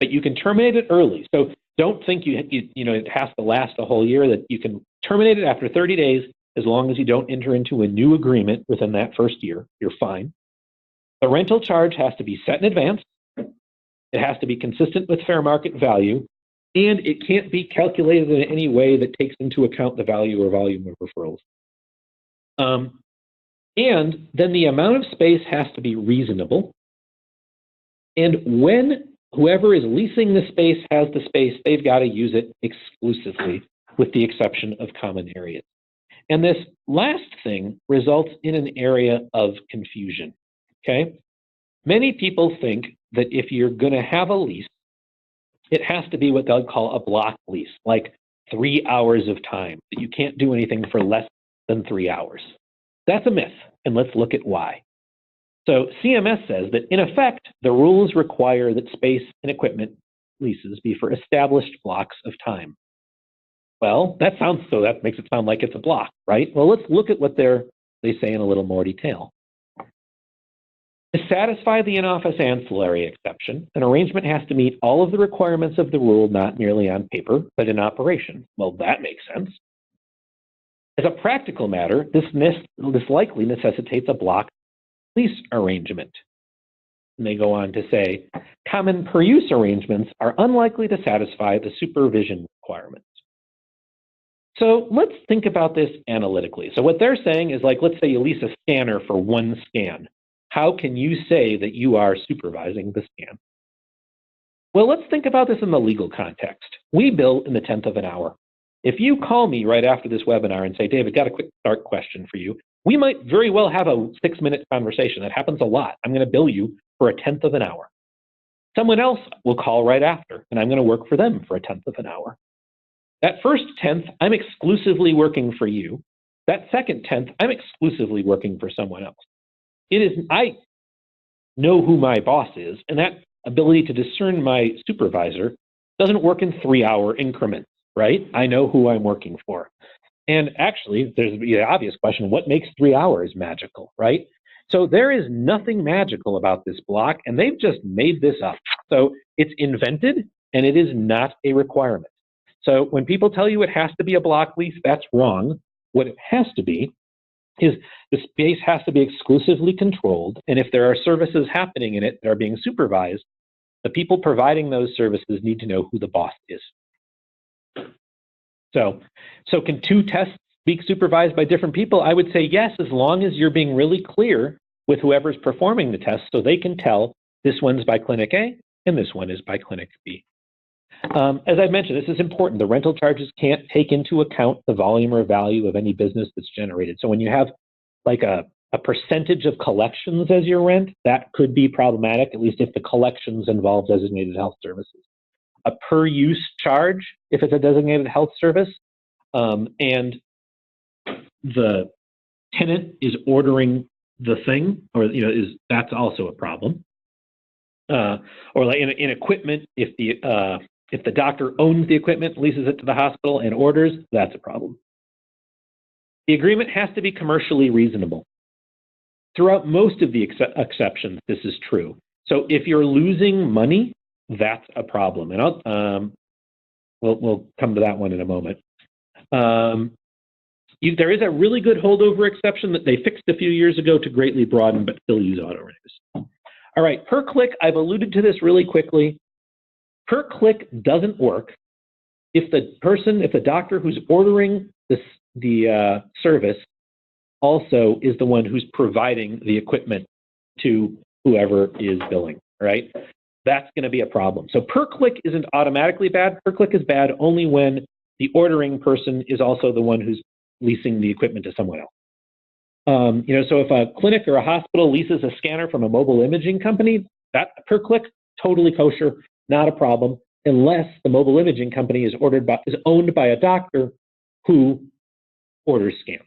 but you can terminate it early. So don't think it has to last a whole year. That you can terminate it after 30 days as long as you don't enter into a new agreement within that first year. You're fine. The rental charge has to be set in advance. It has to be consistent with fair market value, and it can't be calculated in any way that takes into account the value or volume of referrals. And then the amount of space has to be reasonable. And when whoever is leasing the space has the space, they've got to use it exclusively, with the exception of common areas. And this last thing results in an area of confusion, okay? Many people think that if you're going to have a lease, it has to be what they'll call a block lease, like 3 hours of time, that you can't do anything for less than 3 hours. That's a myth, and let's look at why. So CMS says that, in effect, the rules require that space and equipment leases be for established blocks of time. Well, that makes it sound like it's a block, right? Well, let's look at what they say in a little more detail. To satisfy the in-office ancillary exception, an arrangement has to meet all of the requirements of the rule, not merely on paper, but in operation. Well, that makes sense. As a practical matter, this likely necessitates a block lease arrangement. And they go on to say, common per-use arrangements are unlikely to satisfy the supervision requirements. So let's think about this analytically. So what they're saying is, like, let's say you lease a scanner for 1 scan. How can you say that you are supervising the scan? Well, let's think about this in the legal context. We bill in the 10th of an hour. If you call me right after this webinar and say, David, got a quick start question for you, we might very well have a 6-minute conversation. That happens a lot. I'm going to bill you for a 10th of an hour. Someone else will call right after, and I'm going to work for them for a 10th of an hour. That first 10th, I'm exclusively working for you. That second 10th, I'm exclusively working for someone else. I know who my boss is, and that ability to discern my supervisor doesn't work in 3-hour increments, right? I know who I'm working for. And actually, there's the obvious question, what makes 3 hours magical, right? So there is nothing magical about this block, and they've just made this up. So it's invented, and it is not a requirement. So when people tell you it has to be a block lease, that's wrong. What it has to be is the space has to be exclusively controlled, and if there are services happening in it that are being supervised, the people providing those services need to know who the boss is. So can 2 tests be supervised by different people? I would say yes, as long as you're being really clear with whoever's performing the test so they can tell this one's by Clinic A and this one is by Clinic B. As I mentioned, this is important. The rental charges can't take into account the volume or value of any business that's generated. So when you have like a percentage of collections as your rent, that could be problematic, at least if the collections involve designated health services. A per-use charge, if it's a designated health service, and the tenant is ordering the thing, or that's also a problem. Or like in equipment, if the doctor owns the equipment, leases it to the hospital, and orders, that's a problem. The agreement has to be commercially reasonable. Throughout most of the exceptions, this is true. So if you're losing money, that's a problem. And we'll come to that one in a moment. There is a really good holdover exception that they fixed a few years ago to greatly broaden, but still use auto-renews. All right, per click, I've alluded to this really quickly. Per click doesn't work if the doctor who's ordering the service also is the one who's providing the equipment to whoever is billing, right? That's going to be a problem. So per click isn't automatically bad. Per click is bad only when the ordering person is also the one who's leasing the equipment to someone else. So if a clinic or a hospital leases a scanner from a mobile imaging company, that per click, totally kosher, not a problem, unless the mobile imaging company is owned by a doctor who orders scans.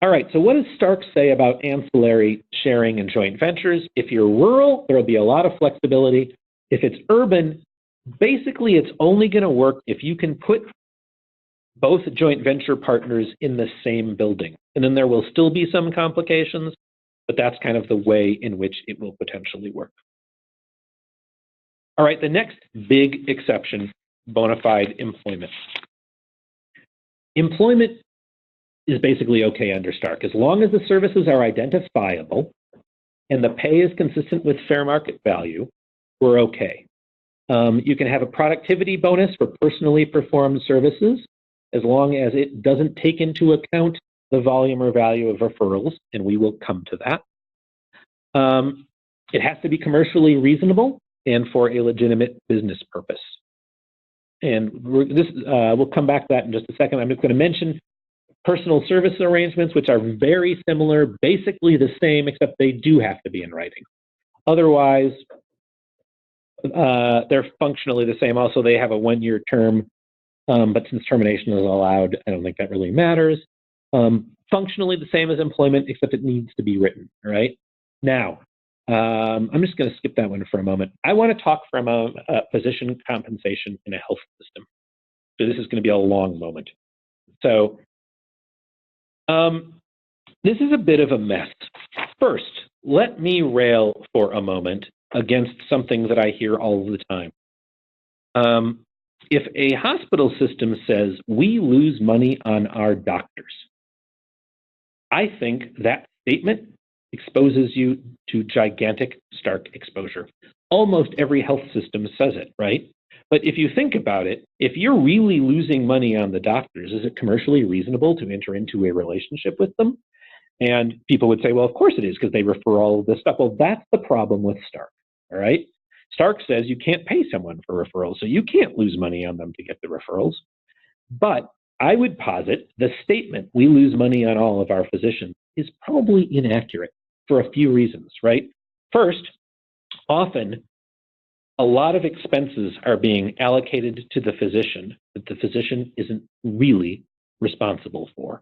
All right, so what does Stark say about ancillary sharing and joint ventures? If you're rural, there will be a lot of flexibility. If it's urban, basically it's only going to work if you can put both joint venture partners in the same building. And then there will still be some complications, but that's kind of the way in which it will potentially work. All right, the next big exception, bona fide employment. Employment is basically okay under Stark. As long as the services are identifiable and the pay is consistent with fair market value, we're okay. You can have a productivity bonus for personally performed services as long as it doesn't take into account the volume or value of referrals, and we will come to that. It has to be commercially reasonable and for a legitimate business purpose. And we'll come back to that in just a second. I'm just going to mention personal service arrangements, which are very similar, basically the same, except they do have to be in writing. Otherwise, they're functionally the same. Also, they have a one-year term, but since termination is allowed, I don't think that really matters. Functionally the same as employment, except it needs to be written, all right? Now, I'm just going to skip that one for a moment. I want to talk from a physician compensation in a health system. So this is going to be a long moment. So this is a bit of a mess. First, let me rail for a moment against something that I hear all the time. If a hospital system says, we lose money on our doctors, I think that statement exposes you to gigantic Stark exposure. Almost every health system says it, right? But if you think about it, if you're really losing money on the doctors, is it commercially reasonable to enter into a relationship with them? And people would say, well, of course it is, because they refer all of this stuff. Well, that's the problem with Stark, all right? Stark says you can't pay someone for referrals, so you can't lose money on them to get the referrals. But I would posit the statement, we lose money on all of our physicians, is probably inaccurate for a few reasons, right? First, often a lot of expenses are being allocated to the physician that the physician isn't really responsible for.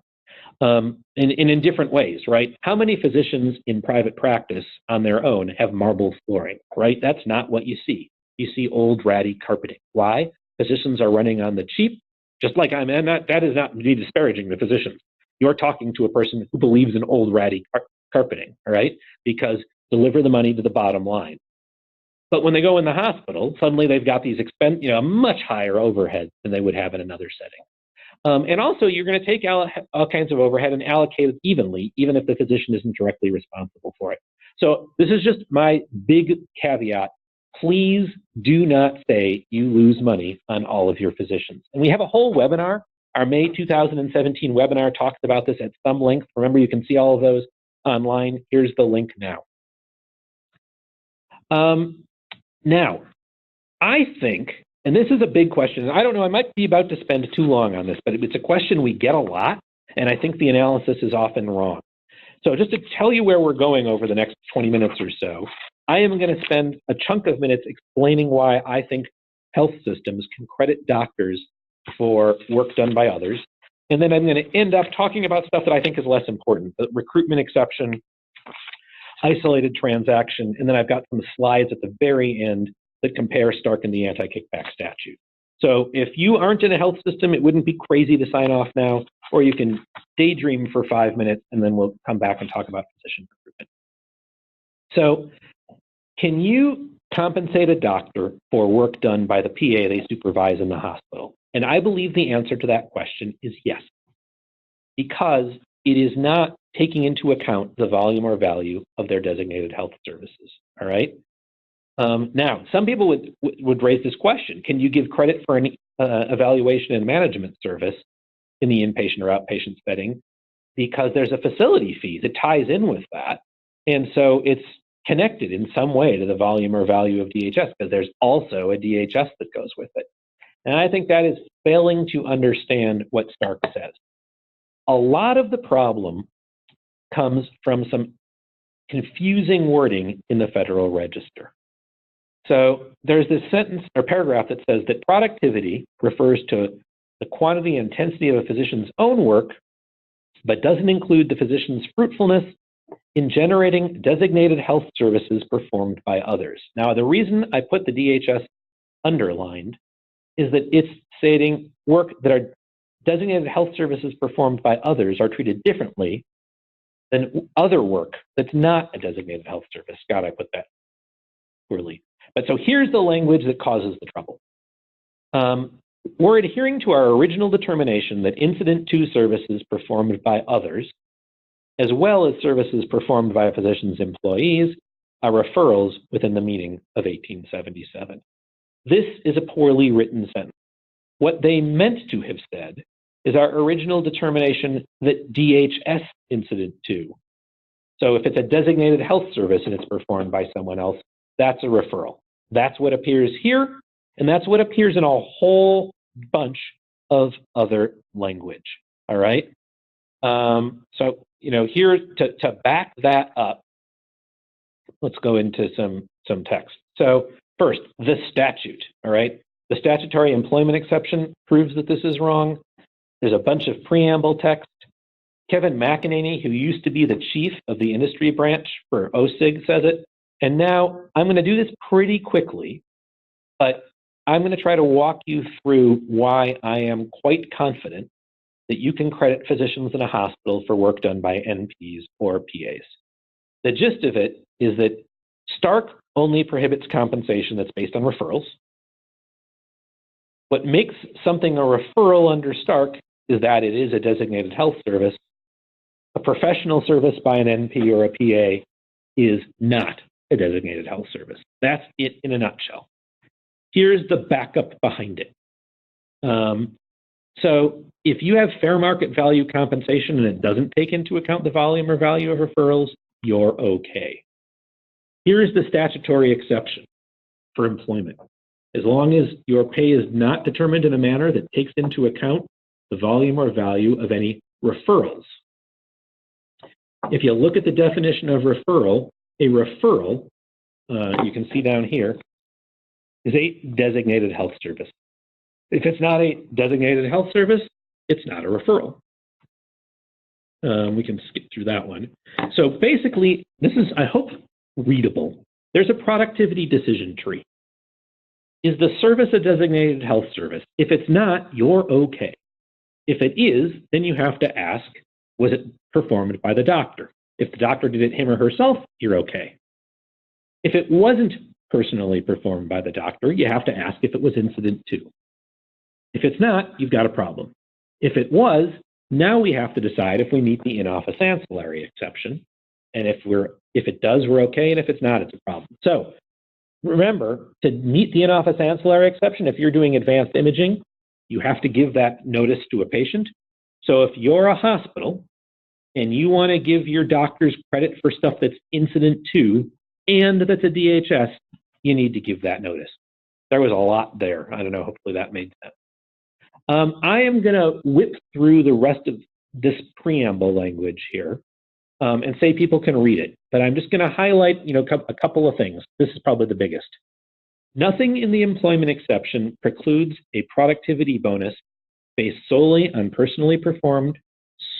And in different ways, right? How many physicians in private practice on their own have marble flooring, right? That's not what you see. You see old ratty carpeting. Why? Physicians are running on the cheap, just like that is not me disparaging the physicians. You're talking to a person who believes in old ratty carpeting, all right? Because deliver the money to the bottom line. But when they go in the hospital, suddenly they've got these much higher overheads than they would have in another setting. And also, you're going to take all kinds of overhead and allocate it evenly, even if the physician isn't directly responsible for it. So this is just my big caveat. Please do not say you lose money on all of your physicians. And we have a whole webinar. Our May 2017 webinar talks about this at some length. Remember, you can see all of those online. Here's the link now. Now, I think, and this is a big question, I don't know, I might be about to spend too long on this, but it's a question we get a lot, and I think the analysis is often wrong. So just to tell you where we're going over the next 20 minutes or so, I am going to spend a chunk of minutes explaining why I think health systems can credit doctors for work done by others. And then I'm going to end up talking about stuff that I think is less important, the recruitment exception, isolated transaction, and then I've got some slides at the very end that compare Stark and the anti-kickback statute. So if you aren't in a health system, it wouldn't be crazy to sign off now, or you can daydream for 5 minutes, and then we'll come back and talk about physician recruitment. So can you compensate a doctor for work done by the PA they supervise in the hospital? And I believe the answer to that question is yes, because it is not taking into account the volume or value of their designated health services, all right? Now, some people would raise this question: can you give credit for an evaluation and management service in the inpatient or outpatient setting? Because there's a facility fee that ties in with that. And so it's connected in some way to the volume or value of DHS, because there's also a DHS that goes with it. And I think that is failing to understand what Stark says. A lot of the problem comes from some confusing wording in the Federal Register. So there's this sentence or paragraph that says that productivity refers to the quantity and intensity of a physician's own work, but doesn't include the physician's fruitfulness in generating designated health services performed by others. Now, the reason I put the DHS underlined is that it's stating work that are designated health services performed by others are treated differently than other work that's not a designated health service. God, I put that poorly. But so here's the language that causes the trouble. We're adhering to our original determination that Incident 2 services performed by others, as well as services performed by a physician's employees, are referrals within the meaning of 1877. This is a poorly written sentence. What they meant to have said is our original determination that DHS Incident 2. So if it's a designated health service and it's performed by someone else, that's a referral. That's what appears here, and that's what appears in a whole bunch of other language, all right? So, here to back that up, let's go into some text. So first, the statute, all right? The statutory employment exception proves that this is wrong. There's a bunch of preamble text. Kevin McEnany, who used to be the chief of the industry branch for OSIG, says it. And now I'm going to do this pretty quickly, but I'm going to try to walk you through why I am quite confident that you can credit physicians in a hospital for work done by NPs or PAs. The gist of it is that Stark only prohibits compensation that's based on referrals. What makes something a referral under Stark is that it is a designated health service. A professional service by an NP or a PA is not a designated health service. That's it in a nutshell. Here's the backup behind it. So if you have fair market value compensation and it doesn't take into account the volume or value of referrals, you're okay. Here's the statutory exception for employment. As long as your pay is not determined in a manner that takes into account the volume or value of any referrals. If you look at the definition of referral, a referral, you can see down here, is a designated health service. If it's not a designated health service, it's not a referral. We can skip through that one. So basically, this is, I hope, readable. There's a productivity decision tree. Is the service a designated health service? If it's not, you're okay. If it is, then you have to ask, was it performed by the doctor? If the doctor did it him or herself, you're okay. If it wasn't personally performed by the doctor, you have to ask if it was Incident 2. If it's not, you've got a problem. If it was, now we have to decide if we meet the in-office ancillary exception. And if it does, we're okay. And if it's not, it's a problem. So remember, to meet the in-office ancillary exception, if you're doing advanced imaging, you have to give that notice to a patient. So if you're a hospital and you want to give your doctors credit for stuff that's Incident 2 and that's a DHS, you need to give that notice. There was a lot there. I don't know, hopefully that made sense. I am going to whip through the rest of this preamble language here and say people can read it, but I'm just going to highlight a couple of things. This is probably the biggest. Nothing in the employment exception precludes a productivity bonus based solely on personally performed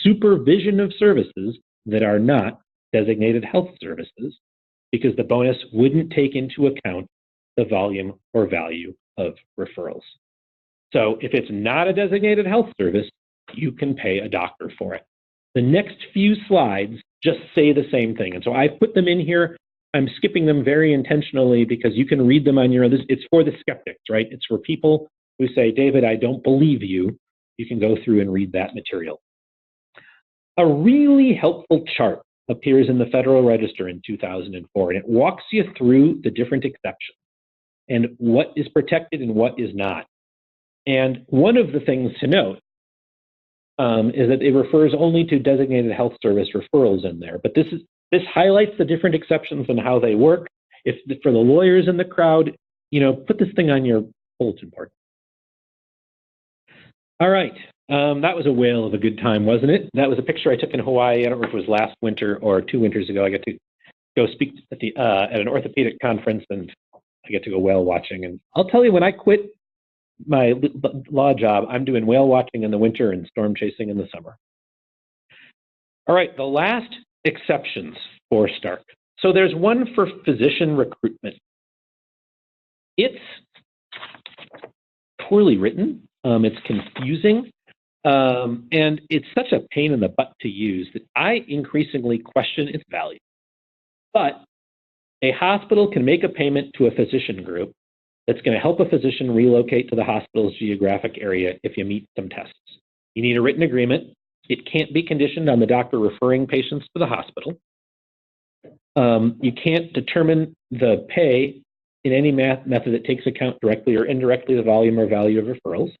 supervision of services that are not designated health services, because the bonus wouldn't take into account the volume or value of referrals. So if it's not a designated health service, you can pay a doctor for it. The next few slides just say the same thing. And so I've put them in here. I'm skipping them very intentionally because you can read them on your own. It's for the skeptics, right? It's for people who say, David, I don't believe you, you can go through and read that material. A really helpful chart appears in the Federal Register in 2004, and it walks you through the different exceptions and what is protected and what is not. And one of the things to note is that it refers only to designated health service referrals in there. But this highlights the different exceptions and how they work. If for the lawyers in the crowd, put this thing on your bulletin board. All right, that was a whale of a good time, wasn't it? That was a picture I took in Hawaii. I don't know if it was last winter or 2 winters ago. I got to go speak at an orthopedic conference, and I get to go whale watching. And I'll tell you, when I quit my law job, I'm doing whale watching in the winter and storm chasing in the summer. All right, the last exceptions for Stark. So there's one for physician recruitment. It's poorly written. It's confusing. And it's such a pain in the butt to use that I increasingly question its value. But a hospital can make a payment to a physician group that's going to help a physician relocate to the hospital's geographic area if you meet some tests. You need a written agreement. It can't be conditioned on the doctor referring patients to the hospital. You can't determine the pay in any method that takes account directly or indirectly the volume or value of referrals.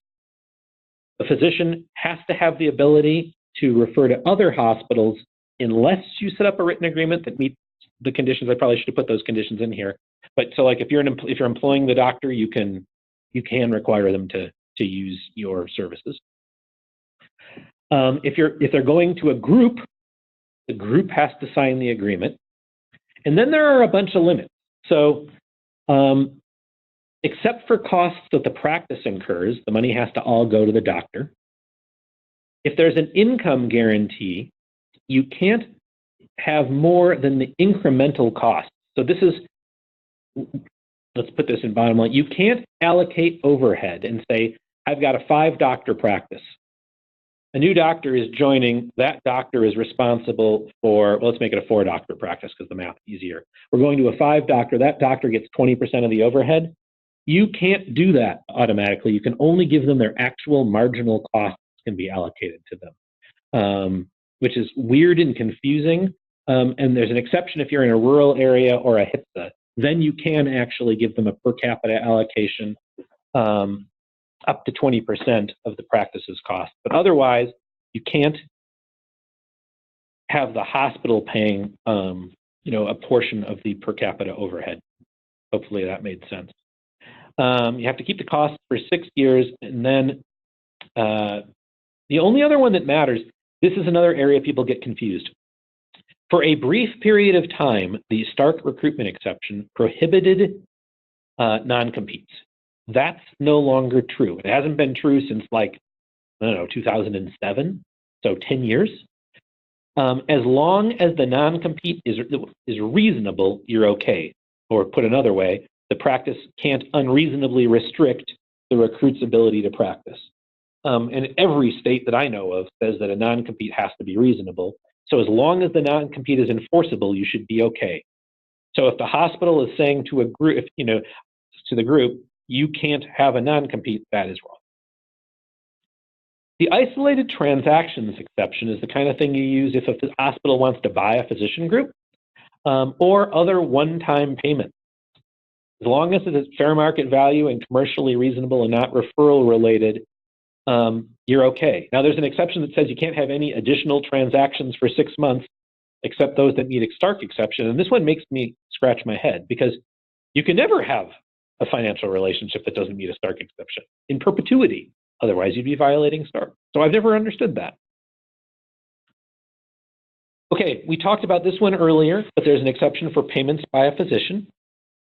A physician has to have the ability to refer to other hospitals unless you set up a written agreement that meets the conditions. I probably should have put those conditions in here. But so, like, if you're employing the doctor, you can require them to use your services. If they're going to a group, the group has to sign the agreement. And then there are a bunch of limits. So, except for costs that the practice incurs, the money has to all go to the doctor. If there's an income guarantee, you can't have more than the incremental cost. So this is, let's put this in bottom line. You can't allocate overhead and say, I've got a 5-doctor practice. A new doctor is joining. That doctor is responsible for, well, let's make it a 4-doctor practice because the math is easier. We're going to a 5-doctor. That doctor gets 20% of the overhead. You can't do that automatically. You can only give them their actual marginal costs can be allocated to them, which is weird and confusing. And there's an exception if you're in a rural area or a HIPSA. Then you can actually give them a per capita allocation up to 20% of the practice's cost. But otherwise, you can't have the hospital paying a portion of the per capita overhead. Hopefully that made sense. You have to keep the cost for 6 years, and then the only other one that matters, this is another area people get confused. For a brief period of time, the Stark recruitment exception prohibited non-competes. That's no longer true. It hasn't been true since, 2007, so 10 years. As long as the non-compete is reasonable, you're okay. Or put another way, the practice can't unreasonably restrict the recruit's ability to practice. And every state that I know of says that a non-compete has to be reasonable. So as long as the non-compete is enforceable, you should be okay. So if the hospital is saying to a group, to the group, you can't have a non-compete, that is wrong. The isolated transactions exception is the kind of thing you use if a hospital wants to buy a physician group or other one-time payments. As long as it is fair market value and commercially reasonable and not referral related, you're okay. Now, there's an exception that says you can't have any additional transactions for 6 months except those that meet a Stark exception. And this one makes me scratch my head because you can never have a financial relationship that doesn't meet a Stark exception in perpetuity. Otherwise, you'd be violating Stark. So I've never understood that. Okay, we talked about this one earlier, but there's an exception for payments by a physician.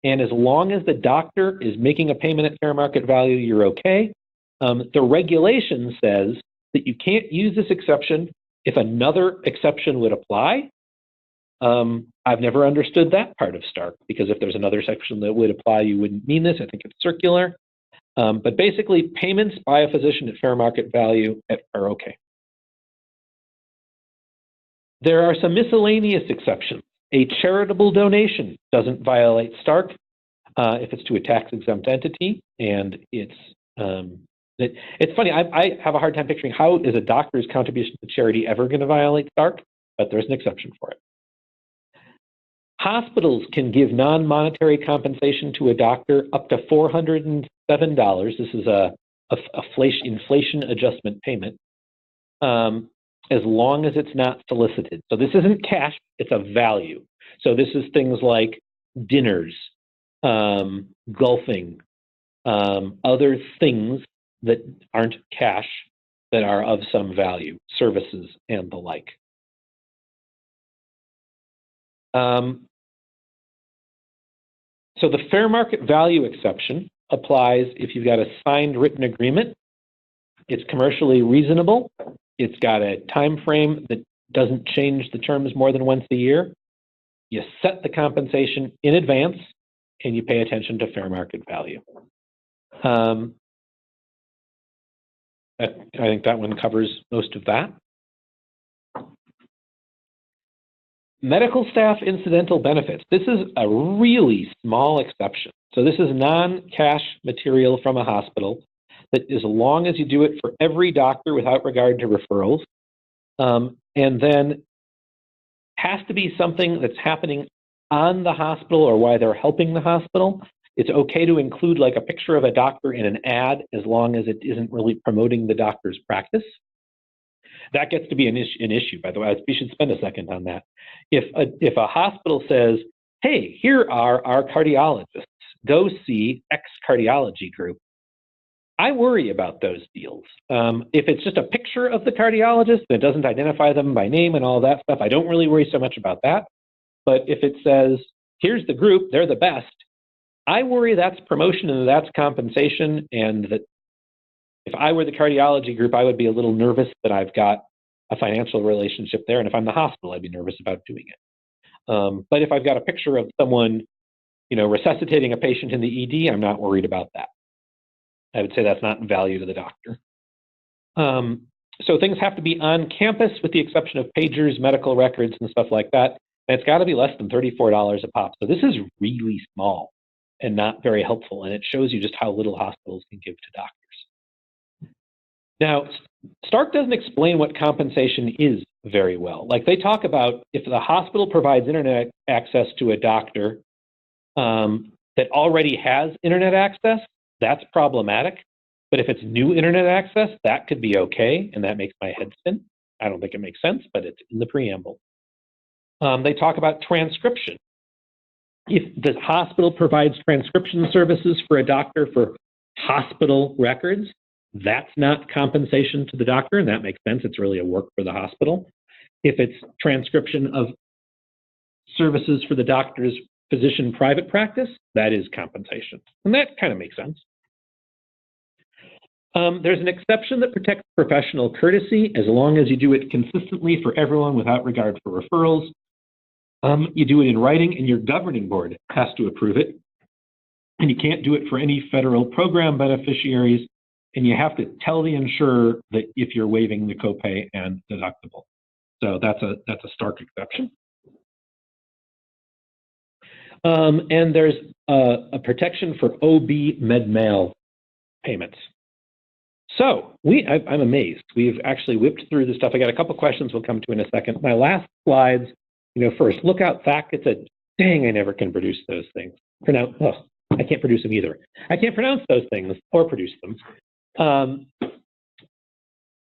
And as long as the doctor is making a payment at fair market value, you're okay. The regulation says that you can't use this exception if another exception would apply. I've never understood that part of Stark, because if there's another section that would apply, you wouldn't mean this. I think it's circular. But basically, payments by a physician at fair market value are okay. There are some miscellaneous exceptions. A charitable donation doesn't violate Stark if it's to a tax-exempt entity and it's It's funny, I have a hard time picturing how is a doctor's contribution to charity ever going to violate Stark, but there's an exception for it. Hospitals can give non-monetary compensation to a doctor up to $407. This is a inflation adjustment payment, as long as it's not solicited. So this isn't cash, it's a value. So this is things like dinners, golfing, other things that aren't cash that are of some value, services and the like. So the fair market value exception applies if you've got a signed written agreement, it's commercially reasonable, it's got a time frame that doesn't change the terms more than once a year, you set the compensation in advance, and you pay attention to fair market value. I think that one covers most of that. Medical staff incidental benefits. This is a really small exception. So this is non-cash material from a hospital that as long as you do it for every doctor without regard to referrals, and then has to be something that's happening on the hospital or while they're helping the hospital. It's okay to include like a picture of a doctor in an ad as long as it isn't really promoting the doctor's practice. That gets to be an issue, by the way. We should spend a second on that. If a hospital says, hey, here are our cardiologists, go see X cardiology group, I worry about those deals. If it's just a picture of the cardiologist that doesn't identify them by name and all that stuff, I don't really worry so much about that. But if it says, here's the group, they're the best, I worry that's promotion and that's compensation, and that if I were the cardiology group, I would be a little nervous that I've got a financial relationship there. And if I'm the hospital, I'd be nervous about doing it. But if I've got a picture of someone, resuscitating a patient in the ED, I'm not worried about that. I would say that's not value to the doctor. So things have to be on campus with the exception of pagers, medical records, and stuff like that. And it's got to be less than $34 a pop. So this is really small and not very helpful. And it shows you just how little hospitals can give to doctors. Now, Stark doesn't explain what compensation is very well. Like they talk about if the hospital provides internet access to a doctor that already has internet access, that's problematic. But if it's new internet access, that could be okay, and that makes my head spin. I don't think it makes sense, but it's in the preamble. They talk about transcription. If the hospital provides transcription services for a doctor for hospital records, that's not compensation to the doctor, and that makes sense. It's really a work for the hospital. If it's transcription of services for the doctor's physician private practice, that is compensation. And that kind of makes sense. There's an exception that protects professional courtesy as long as you do it consistently for everyone without regard for referrals. You do it in writing, and your governing board has to approve it. And you can't do it for any federal program beneficiaries. And you have to tell the insurer that if you're waiving the copay and deductible. So that's a Stark exception. And there's a protection for OB med-mal payments. So I'm amazed. We've actually whipped through this stuff. I got a couple questions we'll come to in a second. My last slides, first, lookout fact, it said, dang, I never can produce those things. I can't produce them either. I can't pronounce those things or produce them.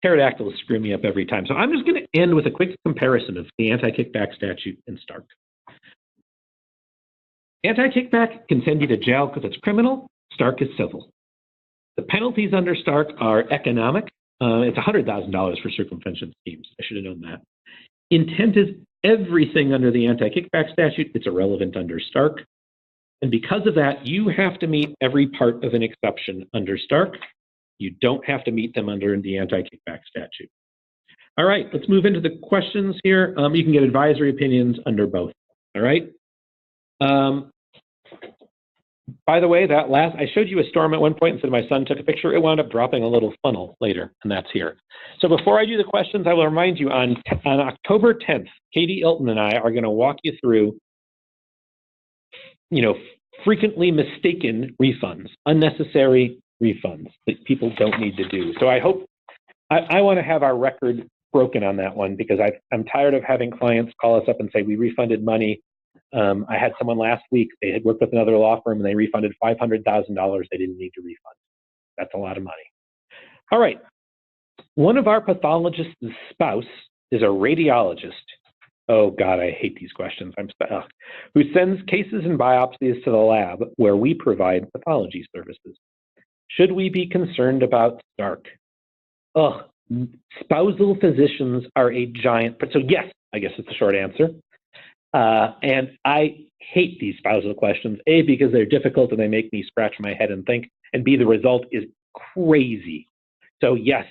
Pterodactyls screw me up every time. So I'm just going to end with a quick comparison of the anti-kickback statute and Stark. Anti-kickback can send you to jail because it's criminal. Stark is civil. The penalties under Stark are economic. It's $100,000 for circumvention schemes. I should have known that. Intent is everything under the anti-kickback statute. It's irrelevant under Stark. And because of that, you have to meet every part of an exception under Stark. You don't have to meet them under the anti-kickback statute. All right, let's move into the questions here. You can get advisory opinions under both. All right. By the way, I showed you a storm at one point and said my son took a picture. It wound up dropping a little funnel later, and that's here. So before I do the questions, I will remind you on October 10th, Katie Ilton and I are going to walk you through, frequently mistaken refunds, unnecessary refunds that people don't need to do. So I hope, I want to have our record broken on that one, because I'm tired of having clients call us up and say, we refunded money. I had someone last week, they had worked with another law firm and they refunded $500,000 they didn't need to refund. That's a lot of money. All right. One of our pathologist's spouse is a radiologist. Oh God, I hate these questions. Who sends cases and biopsies to the lab where we provide pathology services. Should we be concerned about Stark? Spousal physicians are a giant, so yes, I guess it's the short answer. And I hate these spousal questions, A, because they're difficult and they make me scratch my head and think, and B, the result is crazy. So yes,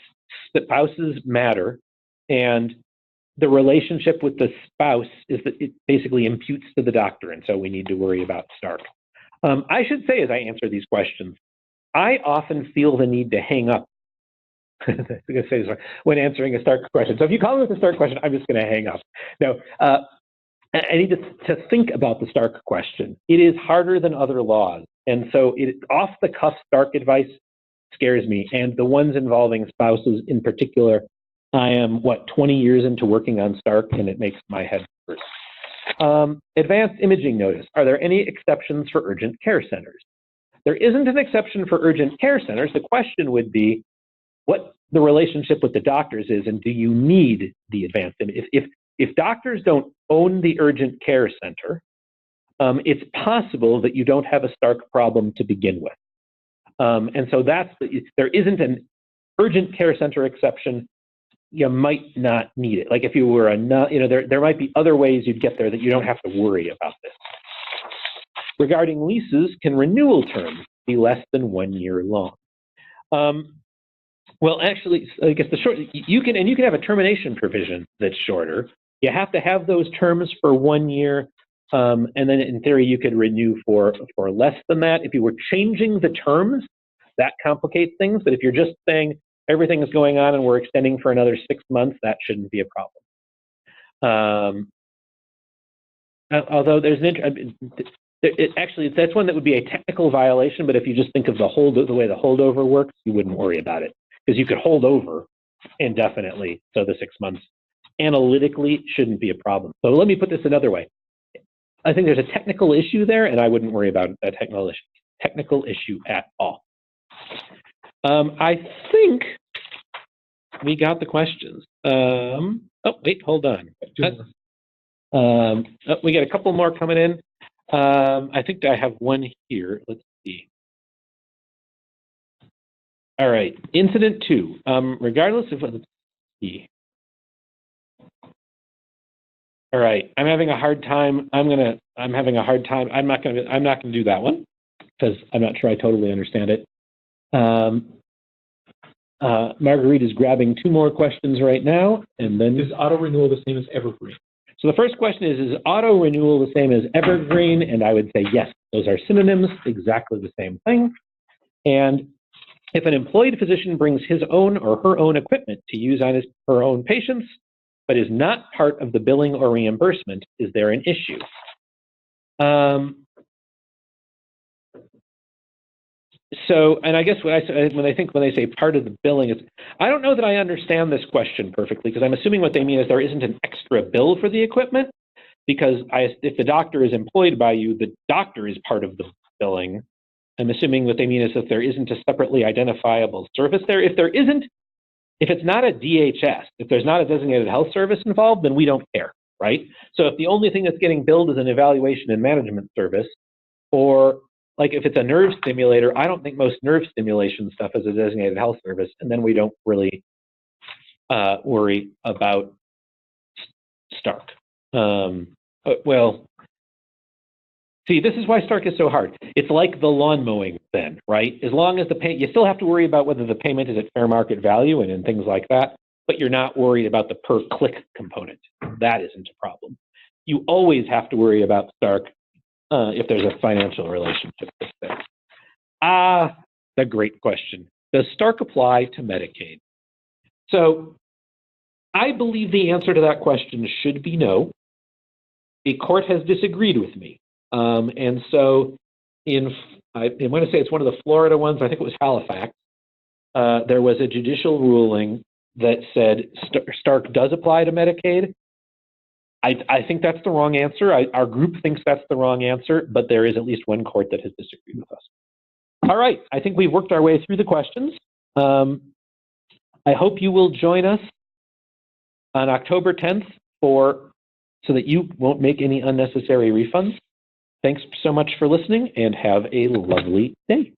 spouses matter, and the relationship with the spouse is that it basically imputes to the doctor, and so we need to worry about Stark. I should say, as I answer these questions, I often feel the need to hang up when answering a Stark question. So if you call me with a Stark question, I'm just going to hang up. No, I need to think about the Stark question. It is harder than other laws, and so off-the-cuff Stark advice scares me, and the ones involving spouses in particular, I am, 20 years into working on Stark, and it makes my head hurt. Advanced imaging notice. Are there any exceptions for urgent care centers? There isn't an exception for urgent care centers. The question would be what the relationship with the doctors is, and do you need the advanced imaging? If doctors don't own the urgent care center, it's possible that you don't have a Stark problem to begin with. And so there isn't an urgent care center exception. You might not need it. Like if you were there might be other ways you'd get there that you don't have to worry about this. Regarding leases, can renewal terms be less than 1 year long? Well, actually, I guess you can have a termination provision that's shorter. You have to have those terms for 1 year, and then in theory you could renew for less than that. If you were changing the terms, that complicates things. But if you're just saying everything is going on and we're extending for another 6 months, that shouldn't be a problem. Although there's actually, that's one that would be a technical violation, but if you just think of the way the holdover works, you wouldn't worry about it, because you could hold over indefinitely, so the 6 months analytically shouldn't be a problem. So let me put this another way. I think there's a technical issue there, and I wouldn't worry about that technical issue at all. I think we got the questions. Oh, wait, hold on. We got a couple more coming in. I think I have one here. Let's see. All right, incident 2. Regardless of what, let's see. All right, I'm having a hard time. I'm not gonna do that one because I'm not sure I totally understand it. Marguerite is grabbing 2 more questions right now, and then is auto renewal the same as evergreen? So the first question is auto renewal the same as evergreen? And I would say yes, those are synonyms, exactly the same thing. And if an employed physician brings his own or her own equipment to use on her own patients, but is not part of the billing or reimbursement, is there an issue? So, and I guess when they say part of the billing, I don't know that I understand this question perfectly, because I'm assuming what they mean is there isn't an extra bill for the equipment, because if the doctor is employed by you, the doctor is part of the billing. I'm assuming what they mean is that there isn't a separately identifiable service there. If it's not a DHS, if there's not a designated health service involved, then we don't care, right? So if the only thing that's getting billed is an evaluation and management service, or like if it's a nerve stimulator, I don't think most nerve stimulation stuff is a designated health service, and then we don't really worry about Stark. Well, see, this is why Stark is so hard. It's like the lawn mowing then, right? As long as you still have to worry about whether the payment is at fair market value and things like that, but you're not worried about the per click component. That isn't a problem. You always have to worry about Stark if there's a financial relationship with there. The great question. Does Stark apply to Medicaid? So I believe the answer to that question should be no. A court has disagreed with me. And so in I want to say it's one of the Florida ones. I think it was Halifax. There was a judicial ruling that said Stark does apply to Medicaid. I think that's the wrong answer. Our group thinks that's the wrong answer, but there is at least one court that has disagreed with us. All right, I think we've worked our way through the questions. I hope you will join us on October 10th so that you won't make any unnecessary refunds. Thanks so much for listening and have a lovely day.